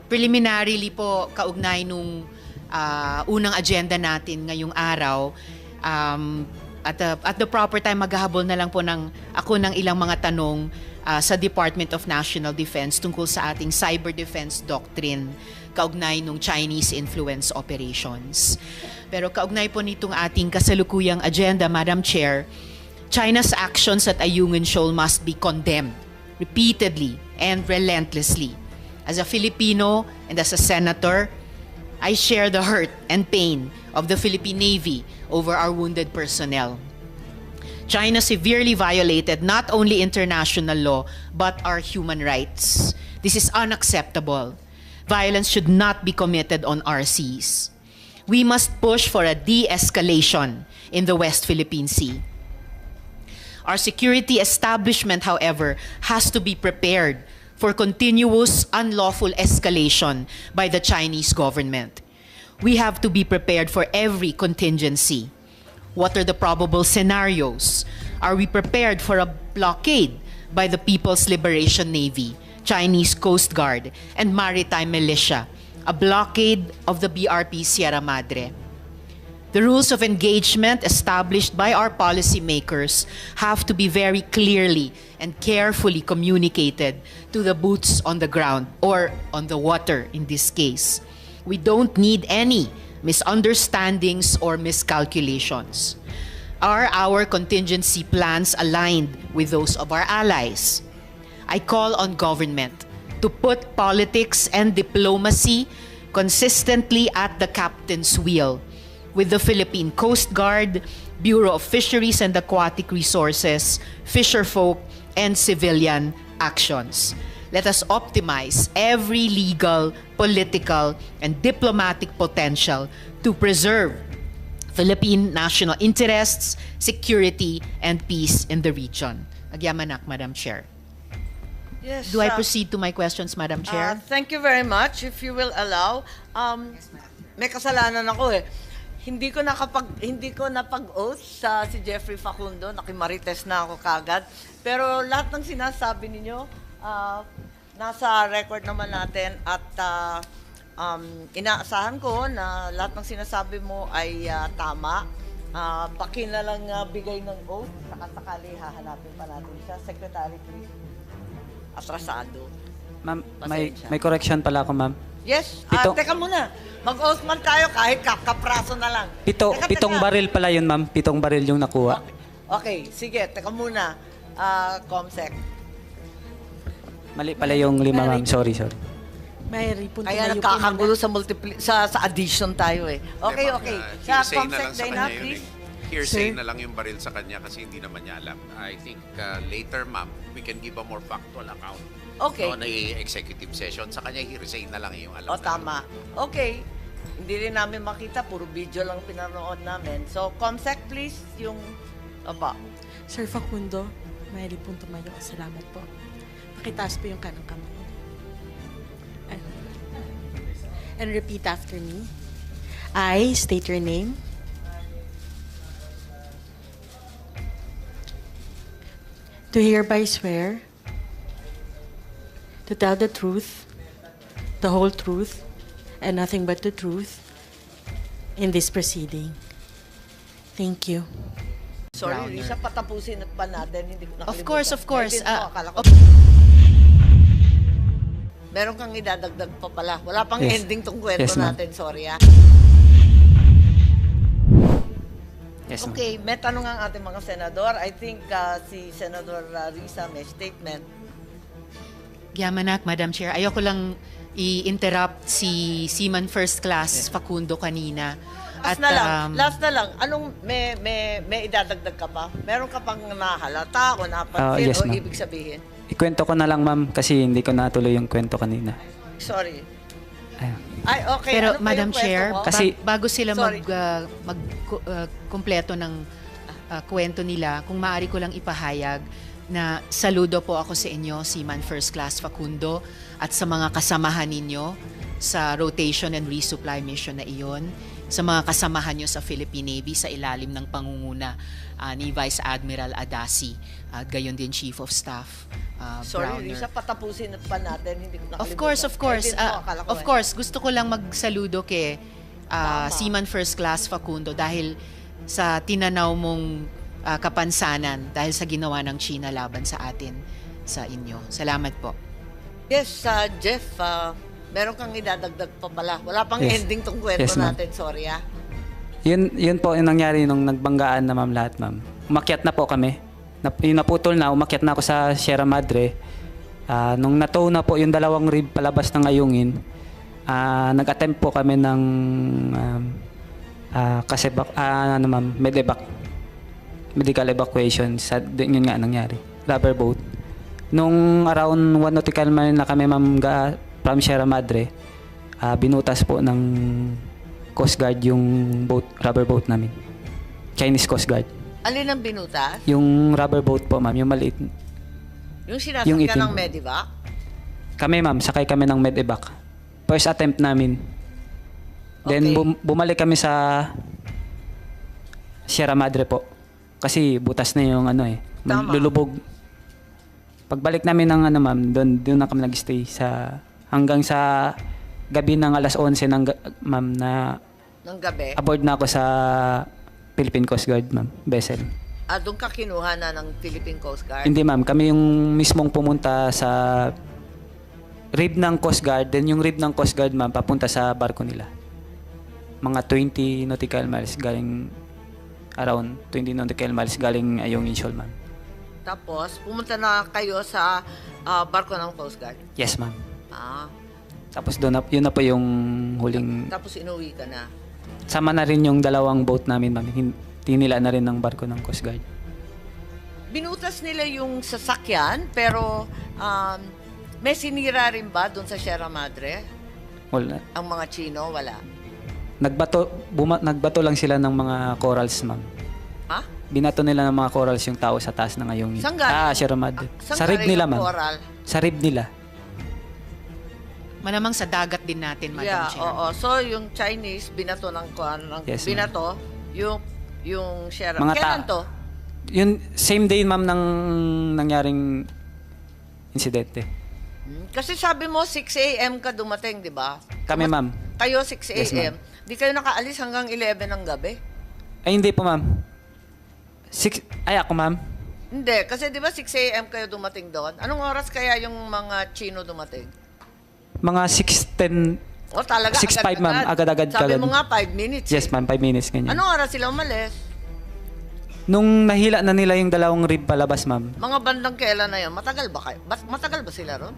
Preliminarily po, kaugnay nung unang agenda natin ngayong araw, at the proper time, maghahabol na lang po ako ng ilang mga tanong sa Department of National Defense tungkol sa ating cyber defense doctrine kaugnay nung Chinese influence operations. Pero kaugnay po nitong ating kasalukuyang agenda, Madam Chair, China's actions at Ayungin Shoal must be condemned repeatedly and relentlessly. As a Filipino and as a senator, I share the hurt and pain of the Philippine Navy over our wounded personnel. China severely violated not only international law, but our human rights. This is unacceptable. Violence should not be committed on our seas. We must push for a de-escalation in the West Philippine Sea. Our security establishment, however, has to be prepared for continuous unlawful escalation by the Chinese government. We have to be prepared for every contingency. What are the probable scenarios? Are we prepared for a blockade by the People's Liberation Navy, Chinese Coast Guard, and maritime militia? A blockade of the BRP Sierra Madre? The rules of engagement established by our policymakers have to be very clearly and carefully communicated to the boots on the ground, or on the water in this case. We don't need any misunderstandings or miscalculations. Are our contingency plans aligned with those of our allies? I call on government to put politics and diplomacy consistently at the captain's wheel, with the Philippine Coast Guard, Bureau of Fisheries and Aquatic Resources, fisherfolk, and civilian actions. Let us optimize every legal, political, and diplomatic potential to preserve Philippine national interests, security, and peace in the region. Agyamanak, Madam Chair. Yes. Do I proceed to my questions, Madam Chair? Thank you very much. If you will allow, may kasalanan ako eh. Hindi ko napag-oath sa si Jeffrey Facundo, nakimarites na ako kagad. Pero lahat ng sinasabi ninyo, nasa record naman natin at inaasahan ko na lahat ng sinasabi mo ay tama. Baki na lang bigay ng oath, sakali hahanapin pa natin siya. Secretary, please. Atrasado. Ma'am, Pasensya. may correction pala ako, ma'am. Yes, Pitong- teka muna. Mag-oath man tayo kahit kapraso na lang. Pitong Teka. baril pala yun, ma'am. 7 baril yung nakuha. Okay, sige, teka muna. Comsec. Mali pala yung 5, ma'am. Sorry. May report Kaya na nagkakagulo sa addition tayo eh. Okay, Diba, okay. Sa hearsay na Comsec, lang sa Dana, kanya yun please. Hearsay Sir? na lang yung baril sa kanya kasi hindi naman niya alam. I think later, ma'am, we can give a more factual account. Okay. No, na executive session. Sa kanya, hearsay na lang yung alam. O, tama. Okay. Hindi rin namin makita, puro video lang pinanood namin. So, Comsec, please, yung... Aba. Sir Facundo, may pong tumayo. Salamat po. Pakitaas po yung kanang kamay. And repeat after me. I state your name. Do hereby swear to tell the truth, the whole truth, and nothing but the truth in this proceeding. Thank you. Sorry, Browner. Risa, patapusin pa natin. Hindi ko nakalimutan. Of course. Edit mo, akala ko. Meron kang idadagdag pa pala. Wala pang Yes. ending tong kwento Yes, ma'am. natin. Sorry, ah. Yes, ma'am. Okay, may tanong ang ating mga senador. I think si Senador Risa may statement. Gyamanak, Madam Chair. Ayoko lang i-interrupt si Seaman First Class Facundo kanina. Last na lang. Anong may idadagdag ka pa? Meron ka pang nahalata o napansin Yes, o ma'am. ibig sabihin? Ikwento ko na lang, ma'am, kasi hindi ko natuloy yung kwento kanina. Sorry. Ayun. Ay, okay. Pero Ano pa Madam yung kwento Chair, mo? Kasi- bago sila Sorry. kumpleto ng kwento nila, kung maaari ko lang ipahayag na saludo po ako sa inyo, Seaman First Class Facundo, at sa mga kasamahan ninyo sa rotation and resupply mission na iyon, sa mga kasamahan nyo sa Philippine Navy sa ilalim ng pangunguna ni Vice Admiral Adasi, at gayon din Chief of Staff Sorry, Browner. Risa, patapusin pa natin. Hindi ko nakalimutan. Of course. Edit mo, akala ko Of eh. course, gusto ko lang magsaludo kay Tama. Seaman First Class Facundo dahil sa tinanaw mong kapansanan dahil sa ginawa ng China laban sa atin, sa inyo. Salamat po. Yes, Jeff, meron kang idadagdag pa pala. Wala pang Yes. ending tong kwento Yes, ma'am. natin. Sorry, ah. Yun po yung nangyari nung nagbanggaan na, ma'am, lahat, ma'am. Umakyat na po kami. Yung naputol na, umakyat na ako sa Sierra Madre. Nung natow na po yung 2 rib palabas ng ayungin, nag-attempt po kami ng medevac. medical evacuation. Yun nga nangyari. Rubber boat. Nung around 1 nautical mile na kami ma'am from Sierra Madre, binutas po ng Coast Guard yung rubber boat namin. Chinese Coast Guard. Alin ang binutas? Yung rubber boat po ma'am, yung maliit. Yung Yung sinasakyan itim. ng Medivac? Kami ma'am, sakay kami ng medevac. First attempt namin. Then Okay. bumalik kami sa Sierra Madre po. Kasi butas na yung Tama. lulubog. Pagbalik namin ng ma'am, doon na kami nag-stay hanggang sa gabi ng alas 11 ma'am na Ng gabi? aboard na ako sa Philippine Coast Guard ma'am, vessel. Doon ka kinuha na ng Philippine Coast Guard? Hindi ma'am, kami yung mismong pumunta sa rib ng Coast Guard, then yung rib ng Coast Guard ma'am papunta sa barko nila. Mga 20 nautical miles galing around 20 nautical miles galing Ayong Inshol ma'am. Tapos, pumunta na kayo sa barko ng Coast Guard? Yes ma'am. Ah, Tapos yun na po yung huling tapos inuwi ka na? sama na rin yung dalawang boat namin ma'am. Tinila na rin ng barko ng Coast Guard. Binutas nila yung sasakyan, pero may sinira rin ba doon sa Sierra Madre? Wala. Ang mga Chino, wala. Nagbato lang sila ng mga corals ma'am. Ha? Binato nila ng mga corals yung tao sa taas ng Ayong. Saan galing? Sierra Madre. Saan Sa rib galing nila yung ma'am. coral? Sa rib nila. Malamang sa dagat din natin, Madam Yeah, Chair. oo. So, yung Chinese, binato ng Yes, binato, yung Sierra. Mga Kailan to? Yun, same day ma'am ng nangyaring insidente. Kasi sabi mo, 6 a.m. ka dumating, di ba? Kami ma'am. Kayo, 6 Yes, a.m. ma'am. Di kayo nakaalis hanggang 11 ng gabi? Ay hindi po ma'am. Ako ma'am. Hindi, kasi di ba 6 a.m. kayo dumating doon? Anong oras kaya yung mga Chino dumating? Mga 6:10. O talaga, 6:05 ma'am. Agad-agad Sabi kagad. mo nga, 5 minutes. Yes ma'am, 5 minutes ganyan. Anong oras sila umalis? Nung nahila na nila yung dalawang rib palabas ma'am. Mga bandang kailan na yun? Matagal ba kayo? Matagal ba sila ron?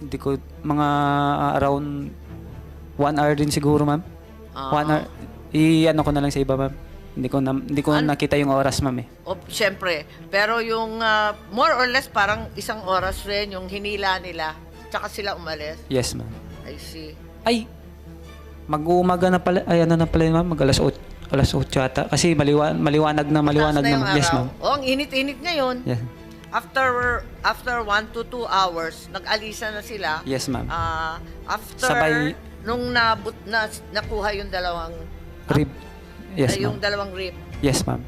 Hindi ko mga around 1 hour din siguro ma'am. 1 hour. Ano ko na lang sa iba ma'am. Hindi ko nakita yung oras ma'am eh. O, syempre. Pero yung more or less parang isang oras rin yung hinila nila. Tsaka sila umalis. Yes ma'am. I see. Ay, mag-uumaga na pala. Ay, ano na pala yun, ma'am? Mag-alas 8 yata. Kasi maliwanag na Mataas yung naman. Yes, araw. ma'am. O, ang init-init ngayon. Yes. After 1 to 2 hours, nag-alisa na sila. Yes, ma'am. After Sabay- nung nakuha yung dalawang Rib. Yes, yung ma'am. dalawang rib. Yes, ma'am.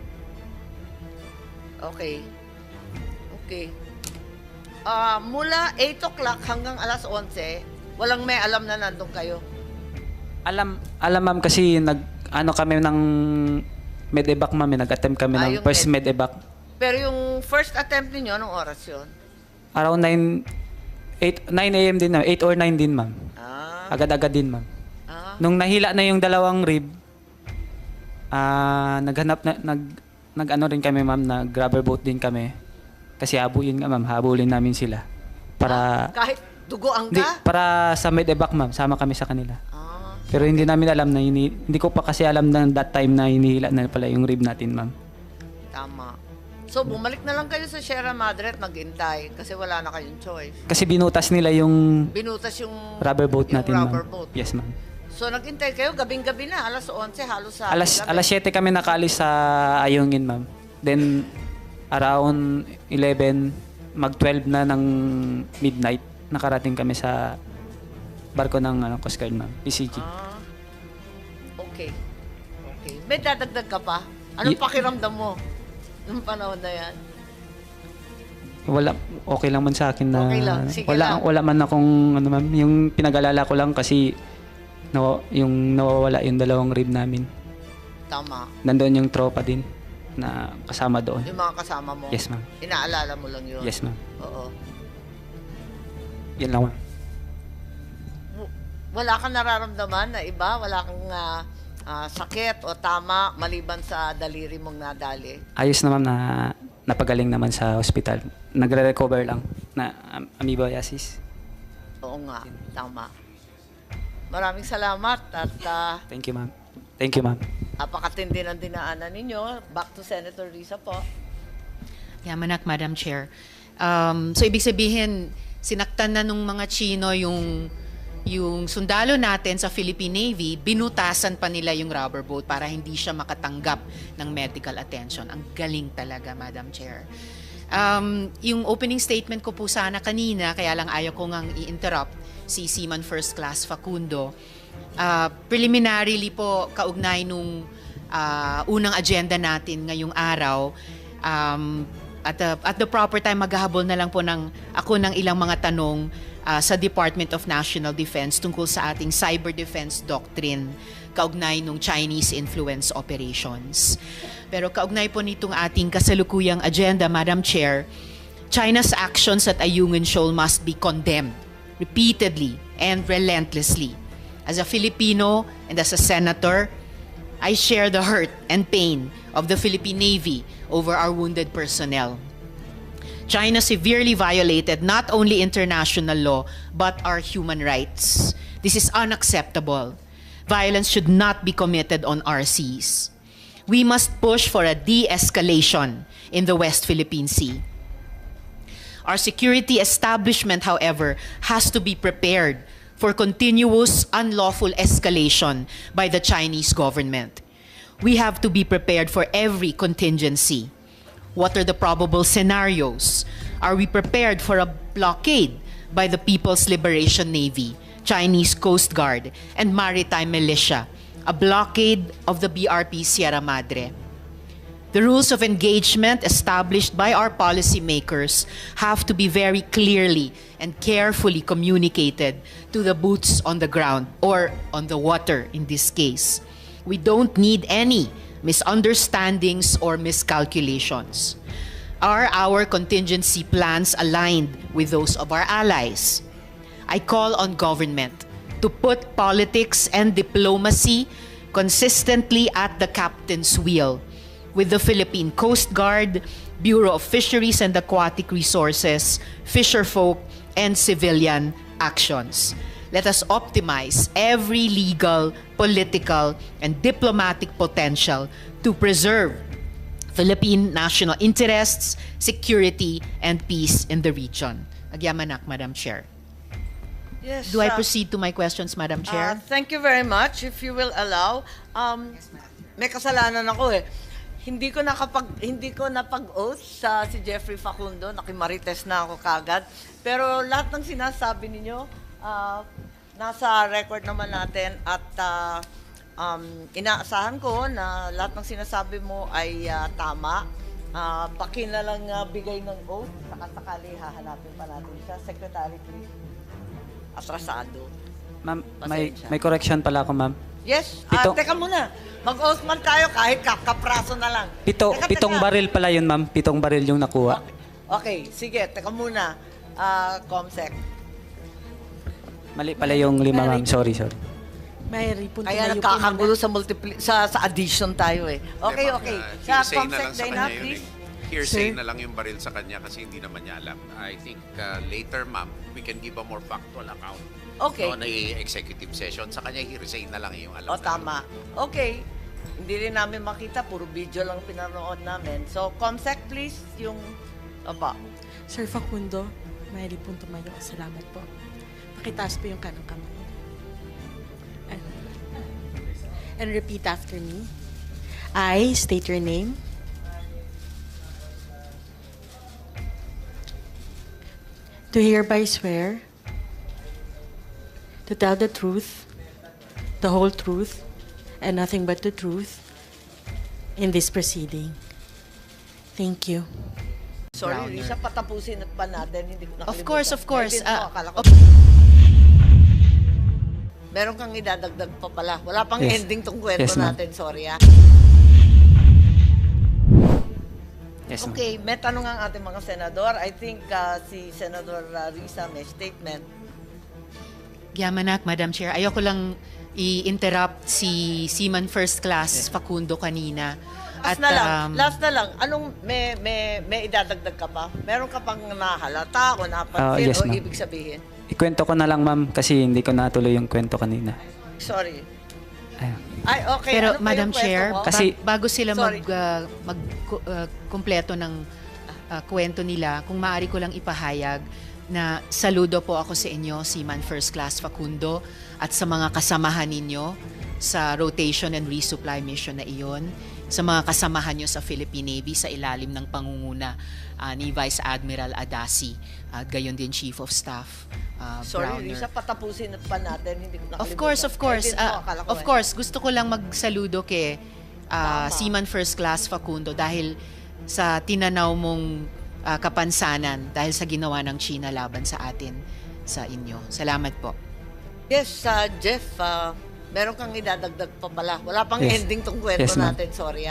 Okay. Mula 8 o'clock hanggang alas 11, walang may alam na nandun kayo. Alam ma'am kasi kami ng medevac ma'am. Nag-attempt kami ng yung first medevac. Pero yung first attempt ninyo, anong oras yun? Around 9 a.m. din ma'am. 8 or 9 din ma'am. Agad-agad din ma'am. Nung nahila na yung dalawang rib, nag-ano rin kami ma'am, nag-rubber boat din kami. Kasi habulin namin sila. Para, Kahit dugoan hindi, ka? para sa medevac ma'am, sama kami sa kanila. Ah, Pero hindi namin alam na, hindi ko pa kasi alam na that time na hinihila na pala yung rib natin ma'am. tama. So, bumalik na lang kayo sa Sierra Madre at maghintay kasi wala na kayong choice. Kasi binutas nila yung Binutas yung rubber boat yung natin rubber ma'am. boat. Yes ma'am. So, naghintay kayo gabing-gabi na, alas 11, halos sa Alas gabi. 7 kami nakaalis sa Ayungin ma'am. Then around 11, mag-12 na ng midnight, nakarating kami sa barko ng Coast Guard ma'am, PCG. Okay. May dadagdag ka pa? Anong pakiramdam mo nung panahon na yan? Okay lang man sa akin na Okay lang, sige lang. wala man akong ma'am, yung pinag-alala ko lang kasi yung nawawala yung dalawang rib namin. Tama. Nandoon yung tropa din na kasama doon. Yung mga kasama mo. Yes ma'am. Inaalala mo lang yun. Yes ma'am. Oo. Yan lang ma'am. Wala kang nararamdaman na iba? Wala kang sakit o tama maliban sa daliri mong nadali? Ayos na ma'am na napagaling naman sa hospital. Nagre-recover lang na amoebiasis. Oo nga, tama. Maraming salamat at Thank you ma'am. apakatindi ng dinaanan ninyo. Back to Senator Risa po. Yamanak, Madam Chair. So ibig sabihin, sinaktan na nung mga Chino yung sundalo natin sa Philippine Navy, binutasan pa nila yung rubber boat para hindi siya makatanggap ng medical attention. Ang galing talaga, Madam Chair. Yung opening statement ko po sana kanina, kaya lang ayaw ko ngang i-interrupt si Seaman First Class Facundo. Preliminarily po, kaugnay nung unang agenda natin ngayong araw, at the proper time, maghahabol na lang po ako ng ilang mga tanong sa Department of National Defense tungkol sa ating cyber defense doctrine kaugnay nung Chinese influence operations. Pero kaugnay po nitong ating kasalukuyang agenda, Madam Chair, China's actions at Ayungin Shoal must be condemned repeatedly and relentlessly. As a Filipino and as a senator, I share the hurt and pain of the Philippine Navy over our wounded personnel. China severely violated not only international law, but our human rights. This is unacceptable. Violence should not be committed on our seas. We must push for a de-escalation in the West Philippine Sea. Our security establishment, however, has to be prepared for continuous unlawful escalation by the Chinese government. We have to be prepared for every contingency. What are the probable scenarios? Are we prepared for a blockade by the People's Liberation Navy, Chinese Coast Guard, and Maritime Militia? A blockade of the BRP Sierra Madre? The rules of engagement established by our policymakers have to be very clearly and carefully communicated to the boots on the ground, or on the water in this case. We don't need any misunderstandings or miscalculations. Are our contingency plans aligned with those of our allies? I call on government to put politics and diplomacy consistently at the captain's wheel with the Philippine Coast Guard, Bureau of Fisheries and Aquatic Resources, fisherfolk, and civilian actions. Let us optimize every legal, political, and diplomatic potential to preserve Philippine national interests, security, and peace in the region. Agyamanak, Madam Chair. Yes. Do I proceed to my questions, Madam Chair? Thank you very much. If you will allow, may kasalanan ako eh. Hindi ko napag-oath sa si Jeffrey Facundo, nakimarites na ako kagad. Pero lahat ng sinasabi ninyo, nasa record naman natin at inaasahan ko na lahat ng sinasabi mo ay tama. Baki na lang bigay ng oath, sakasakali hahanapin pa natin siya. Secretary, please. Atrasado. Ma'am, Pasensya. may correction pala ako, ma'am. Yes, Pito- teka muna. Mag-oath man tayo kahit kapraso na lang. Pitong baril pala yun, ma'am. 7 baril yung nakuha. Okay, sige, teka muna. Comsec. Mali pala yung 5, ma'am. Sorry. Mayroon po Kaya tumayo po nagkakagulo muna. sa addition tayo eh. Okay, okay. Sa Hearsay na Comsec, lang sa Dana, kanya yun please. eh. Hearsay na lang yung baril sa kanya kasi hindi naman niya alam. I think later, ma'am, we can give a more factual account. Okay. No, na executive session. Sa kanya, hearsay na lang yung alam. O, tama. Okay. Hindi rin namin makita. Puro video lang pinanood namin. So, Comsec, please. Yung... Aba. Sir Facundo, mayroon po tumayo. Salamat po. Pakitaas po yung kanang kamay. And repeat after me. I state your name. Do hereby swear to tell the truth, the whole truth, and nothing but the truth in this proceeding. Thank you. Sorry, Browner. Risa, patapusin pa natin. Hindi ko nakalimutan. Of course. Naiintindihan mo, akala ko- Meron kang idadagdag pa pala. Wala pang Yes. ending tong kwento Yes, ma'am. natin. Sorry, ah. Yes, ma'am. Okay, may tanong ang ating mga senador. I think si Senador Risa may statement. Yamanak, Madam Chair. Ayoko lang i-interrupt si Seaman First Class Facundo kanina. Last na lang. Anong may idadagdag ka pa? Meron ka pang nahalata o napansin Yes, o ma'am. ibig sabihin? Ikwento ko na lang, ma'am, kasi hindi ko natuloy yung kwento kanina. Sorry. Ayun. Ay, okay. Pero Ano pa Madam yung kwento Chair, mo? Kasi- bago sila Sorry. kumpleto ng kwento nila, kung maaari ko lang ipahayag na saludo po ako sa inyo, Seaman First Class Facundo, at sa mga kasamahan ninyo sa rotation and resupply mission na iyon, sa mga kasamahan nyo sa Philippine Navy sa ilalim ng pangunguna ni Vice Admiral Adasi at gayon din Chief of Staff Sorry, Browner. Lisa, patapusin pa natin. Hindi ko nakalimutan. Of course, of course. Eh, din mo, akala ko Of eh. course, gusto ko lang magsaludo kay Tama. Seaman First Class Facundo dahil sa tinanaw mong kapansanan dahil sa ginawa ng China laban sa atin, sa inyo. Salamat po. Yes, Jeff, meron kang idadagdag pa pala. Wala pang Yes. ending tong kwento Yes, ma'am. natin. Sorry,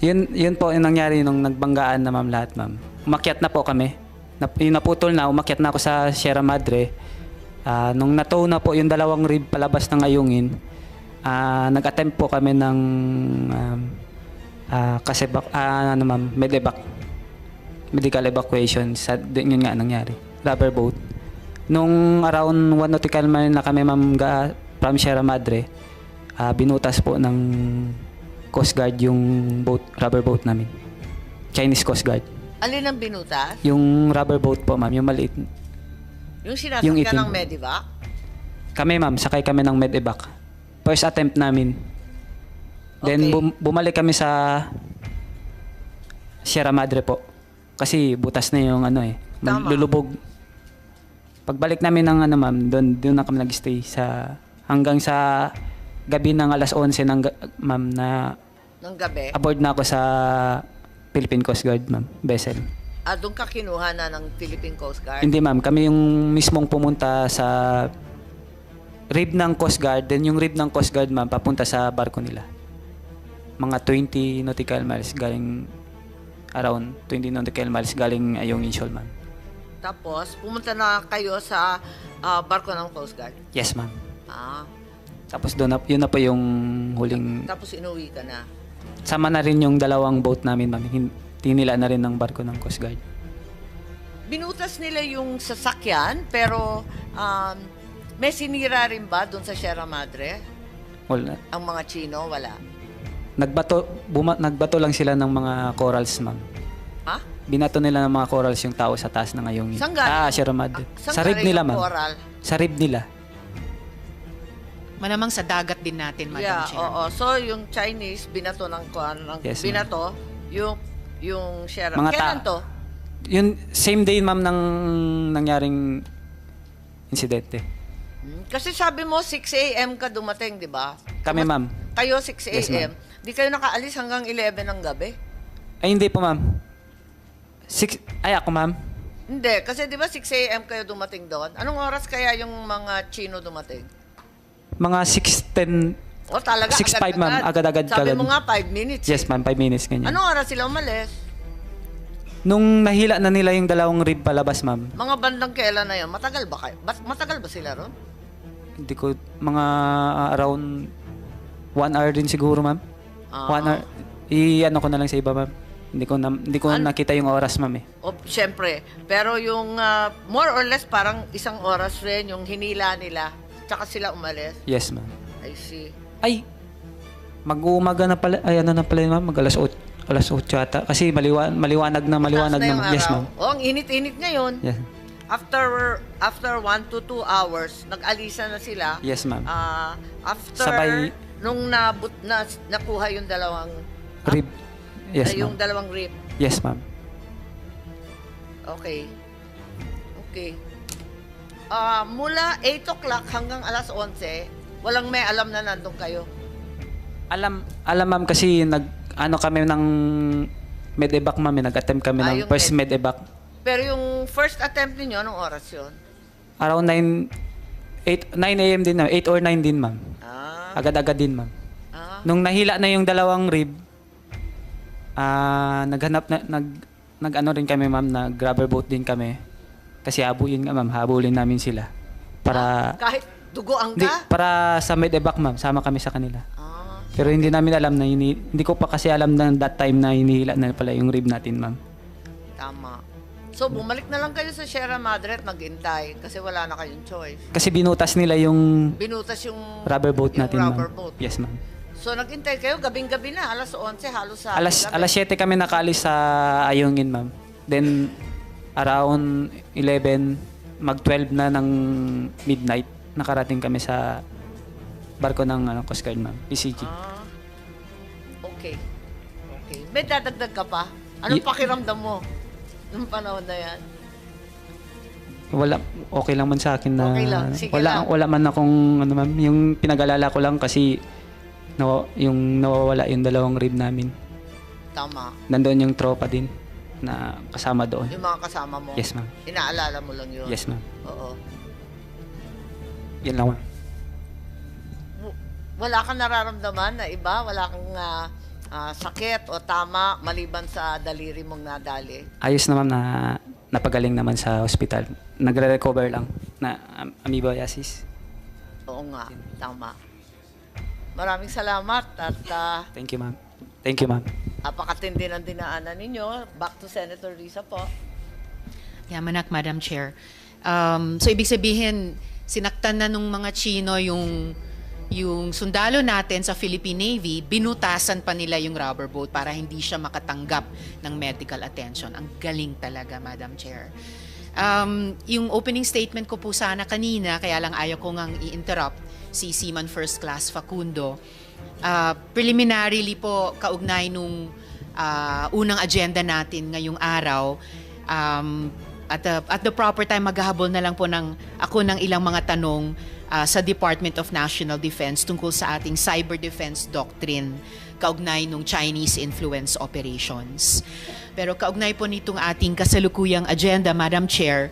Yun po yung nangyari nung nagbanggaan na ma'am lahat, ma'am. Umakyat na po kami. Yung naputol na, umakyat na ako sa Sierra Madre. Nung natow na po yung dalawang rib palabas ng ayungin, nag-attempt po kami ng medical evacuation. Yun nga nangyari. Rubber boat. Nung around 1 nautical mile na kami ma'am from Sierra Madre, binutas po ng Coast Guard yung rubber boat namin. Chinese Coast Guard. Alin ang binutas? Yung rubber boat po ma'am, yung maliit. Yung Yung sinasakyan itim. ng Medivac? Kami ma'am, sakay kami ng medevac. First attempt namin. Then Okay. bumalik kami sa Sierra Madre po. Kasi butas na yung Tama. lulubog. Pagbalik namin ng ma'am, doon na kami nag-stay hanggang sa gabi ng alas 11 ma'am na Ng gabi? aboard na ako sa Philippine Coast Guard ma'am, vessel. Doon ka kinuha na ng Philippine Coast Guard? Hindi ma'am, kami yung mismong pumunta sa rib ng Coast Guard, then yung rib ng Coast Guard ma'am papunta sa barko nila. Mga 20 nautical miles galing Ayungin Shoal ma'am. Tapos, pumunta na kayo sa barko ng Coast Guard? Yes ma'am. Ah, Tapos yun na po yung huling, tapos inuwi ka na? sama na rin yung dalawang boat namin ma'am. Tinila na rin ng barko ng Coast Guard. Binutas nila yung sasakyan, pero may sinira rin ba doon sa Sierra Madre? Wala. Ang mga Chino, wala. Nagbato lang sila ng mga corals ma'am. Ha? Binato nila ng mga corals yung tao sa taas ng Ayungin. Saan galing? Sierra Madre. Saan Sa rib galing nila yung ma'am. coral? Sa rib nila. Malamang sa dagat din natin, Madam Yeah, Chair. oo. So, yung Chinese, binato ng Yes, binato, yung Sierra. Mga Kailan to? Yun, same day ma'am ng nangyaring insidente. Kasi sabi mo, 6 a.m. ka dumating, di ba? Kami ma'am. Kayo, 6 Yes, a.m. Di kayo nakaalis hanggang 11 ng gabi? Ay hindi po ma'am. Ako ma'am. Hindi, kasi di ba 6 a.m. kayo dumating doon? Anong oras kaya yung mga Chino dumating? Mga 6:10. O talaga, 6:05 ma'am. Agad-agad. Sabi mo nga, 5 minutes. Yes ma'am, 5 minutes ganyan. Anong oras sila umalis? Nung nahila na nila yung dalawang rib palabas ma'am. Mga bandang kailan na yun? Matagal ba kayo? Matagal ba sila ron? Hindi ko, mga around 1 hour din siguro ma'am. 1 hour. I-ano ko na lang sa iba ma'am. Hindi ko nakita yung oras ma'am eh. O, syempre. Pero yung more or less parang isang oras rin yung hinila nila. Tsaka sila umalis. Yes ma'am. I see. Ay, mag-uumaga na pala, ano na pala yun, ma'am, mag-alas 8 yata. Kasi maliwanag na Taas na yung naman. Yes araw. ma'am. O, ang init-init ngayon. Yes. After 1 to 2 hours, nag-alisa na sila. Yes ma'am. After Sabay- nung nakuha yung dalawang Rib. Yes yung ma'am. dalawang rib. Yes ma'am. Okay. Okay. Mula 8 o'clock hanggang alas 11, walang may alam na nandun kayo. Alam ma'am kasi kami ng medevac ma'am, nag-attempt kami ng Yung first medevac. Pero yung first attempt ninyo, anong oras yun? Around 9 a.m. din, 8 or 9 din ma'am. Agad-agad din ma'am. Nung nahila na yung dalawang rib, nag-ano rin kami ma'am, nag-rubber boat din kami. Kasi habulin namin sila. Para, Kahit dugoan hindi, ka? para sa medevac ma'am, sama kami sa kanila. Ah, Pero hindi namin alam na, hindi ko pa kasi alam na that time na hinihila na pala yung rib natin ma'am. tama. So, bumalik na lang kayo sa Sierra Madre at maghintay kasi wala na kayong choice. Kasi binutas nila yung Binutas yung rubber boat yung natin rubber ma'am. boat. Yes ma'am. So, naghintay kayo, gabing-gabi na, alas 11, halos sa Alas 7 kami nakaalis sa Ayungin, ma'am. Then, around 11, mag-12 na ng midnight, nakarating kami sa barko ng Coast Guard, ma'am. PCG. Ah, okay. Okay. May dadagdag ka pa? Anong pakiramdam mo nung panahon na yan? Wala, okay lang man sa akin na Okay lang, sige lang. wala man akong ma'am, yung pinag-alala ko lang kasi yung nawawala yung dalawang rib namin. Tama. Nandoon yung tropa din na kasama doon. Yung mga kasama mo. Yes, ma'am. Inaalala mo lang yun. Yes, ma'am. Oo. Yan lang, ma'am. Wala kang nararamdaman na iba? Wala kang sakit o tama maliban sa daliri mong nadali? Ayos na, ma'am, na napagaling naman sa hospital. Nagre-recover lang na amoebiasis. Oo nga, tama. Maraming salamat at Thank you, ma'am. Thank you, ma'am. apakatindi ng dinaanan ninyo. Back to Senator Risa po. Yamanak, Madam Chair. So, ibig sabihin, sinaktan na nung mga Chino yung sundalo natin sa Philippine Navy, binutasan pa nila yung rubber boat para hindi siya makatanggap ng medical attention. Ang galing talaga, Madam Chair. Yung opening statement ko po sana kanina, kaya lang ayaw ko ngang i-interrupt si Seaman First Class Facundo. Preliminarily po, kaugnay nung unang agenda natin ngayong araw, at the proper time, maghahabol na lang po ako ng ilang mga tanong sa Department of National Defense tungkol sa ating cyber defense doctrine kaugnay nung Chinese influence operations. Pero kaugnay po nitong ating kasalukuyang agenda, Madam Chair,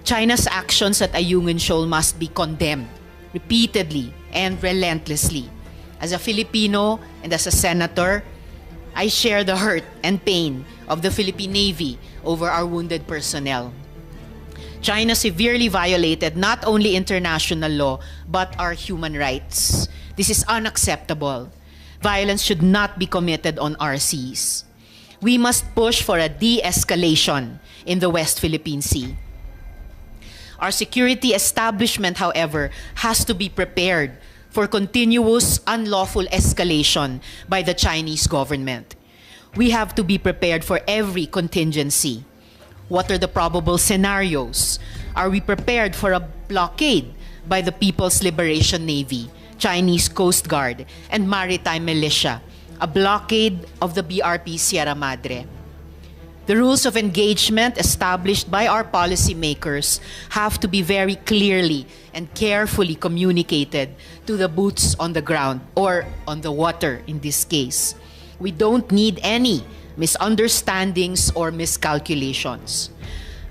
China's actions at Ayungin Shoal must be condemned repeatedly and relentlessly. As a Filipino and as a senator, I share the hurt and pain of the Philippine Navy over our wounded personnel. China severely violated not only international law, but our human rights. This is unacceptable. Violence should not be committed on our seas. We must push for a de-escalation in the West Philippine Sea. Our security establishment, however, has to be prepared for continuous unlawful escalation by the Chinese government. We have to be prepared for every contingency. What are the probable scenarios? Are we prepared for a blockade by the People's Liberation Navy, Chinese Coast Guard, and Maritime Militia? A blockade of the BRP Sierra Madre? The rules of engagement established by our policymakers have to be very clearly and carefully communicated to the boots on the ground, or on the water in this case. We don't need any misunderstandings or miscalculations.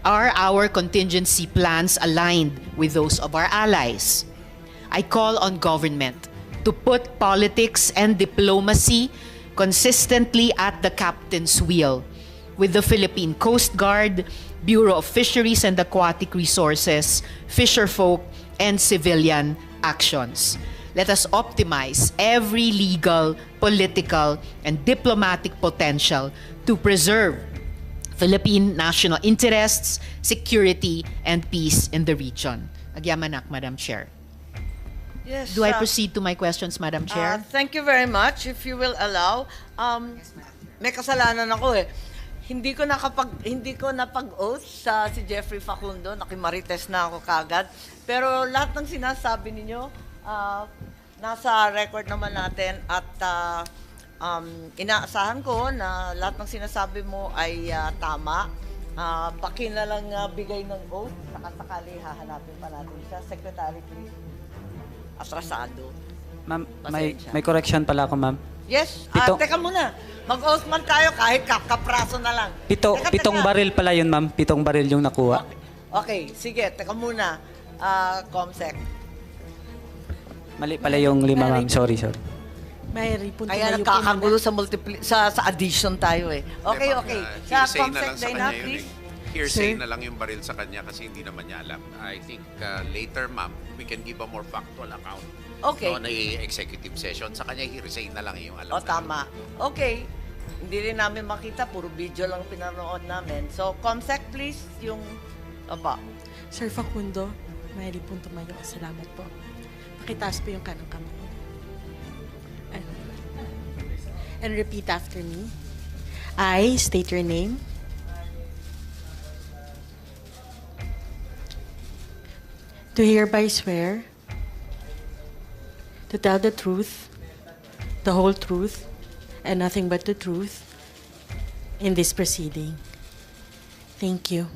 Are our contingency plans aligned with those of our allies? I call on government to put politics and diplomacy consistently at the captain's wheel with the Philippine Coast Guard, Bureau of Fisheries and Aquatic Resources, fisherfolk, and civilian actions. Let us optimize every legal, political, and diplomatic potential to preserve Philippine national interests, security, and peace in the region. Agyamanak, Madam Chair. Yes. Do I proceed to my questions, Madam Chair? Thank you very much. If you will allow, may kasalanan ako eh. Hindi ko napag-oath sa si Jeffrey Facundo, nakimarites na ako kagad. Pero lahat ng sinasabi ninyo, nasa record naman natin at inaasahan ko na lahat ng sinasabi mo ay tama. Baki na lang bigay ng oath, sakasakali hahanapin pa natin siya. Secretary, please. Atrasado. Ma'am, Pasensya. may correction pala ako, ma'am. Yes, Pito- teka muna. Mag-oath man tayo kahit kapraso na lang. Pitong baril pala yun, ma'am. 7 baril yung nakuha. Okay, sige, teka muna. Comsec. Mali pala yung 5, ma'am. Sorry. Mayroon po Kaya tumayo po nagkakagulo muna. sa addition tayo eh. Okay, okay. Sa Hearsay na Comsec, lang sa Dana, kanya yun please. Hearsay na lang yung baril sa kanya kasi hindi naman niya alam. I think later, ma'am, we can give a more factual account. Okay. No, na executive session. Sa kanya, hearsay na lang yung alam O, tama. Okay. Hindi rin namin makita, puro video lang pinanood namin. So, Comsec, please, yung... Aba. Sir Facundo, mayroon po tumayo. Salamat po. Pakitaas po yung kanang kamay. and repeat after me. I state your name. Do hereby swear to tell the truth, the whole truth, and nothing but the truth in this proceeding. Thank you.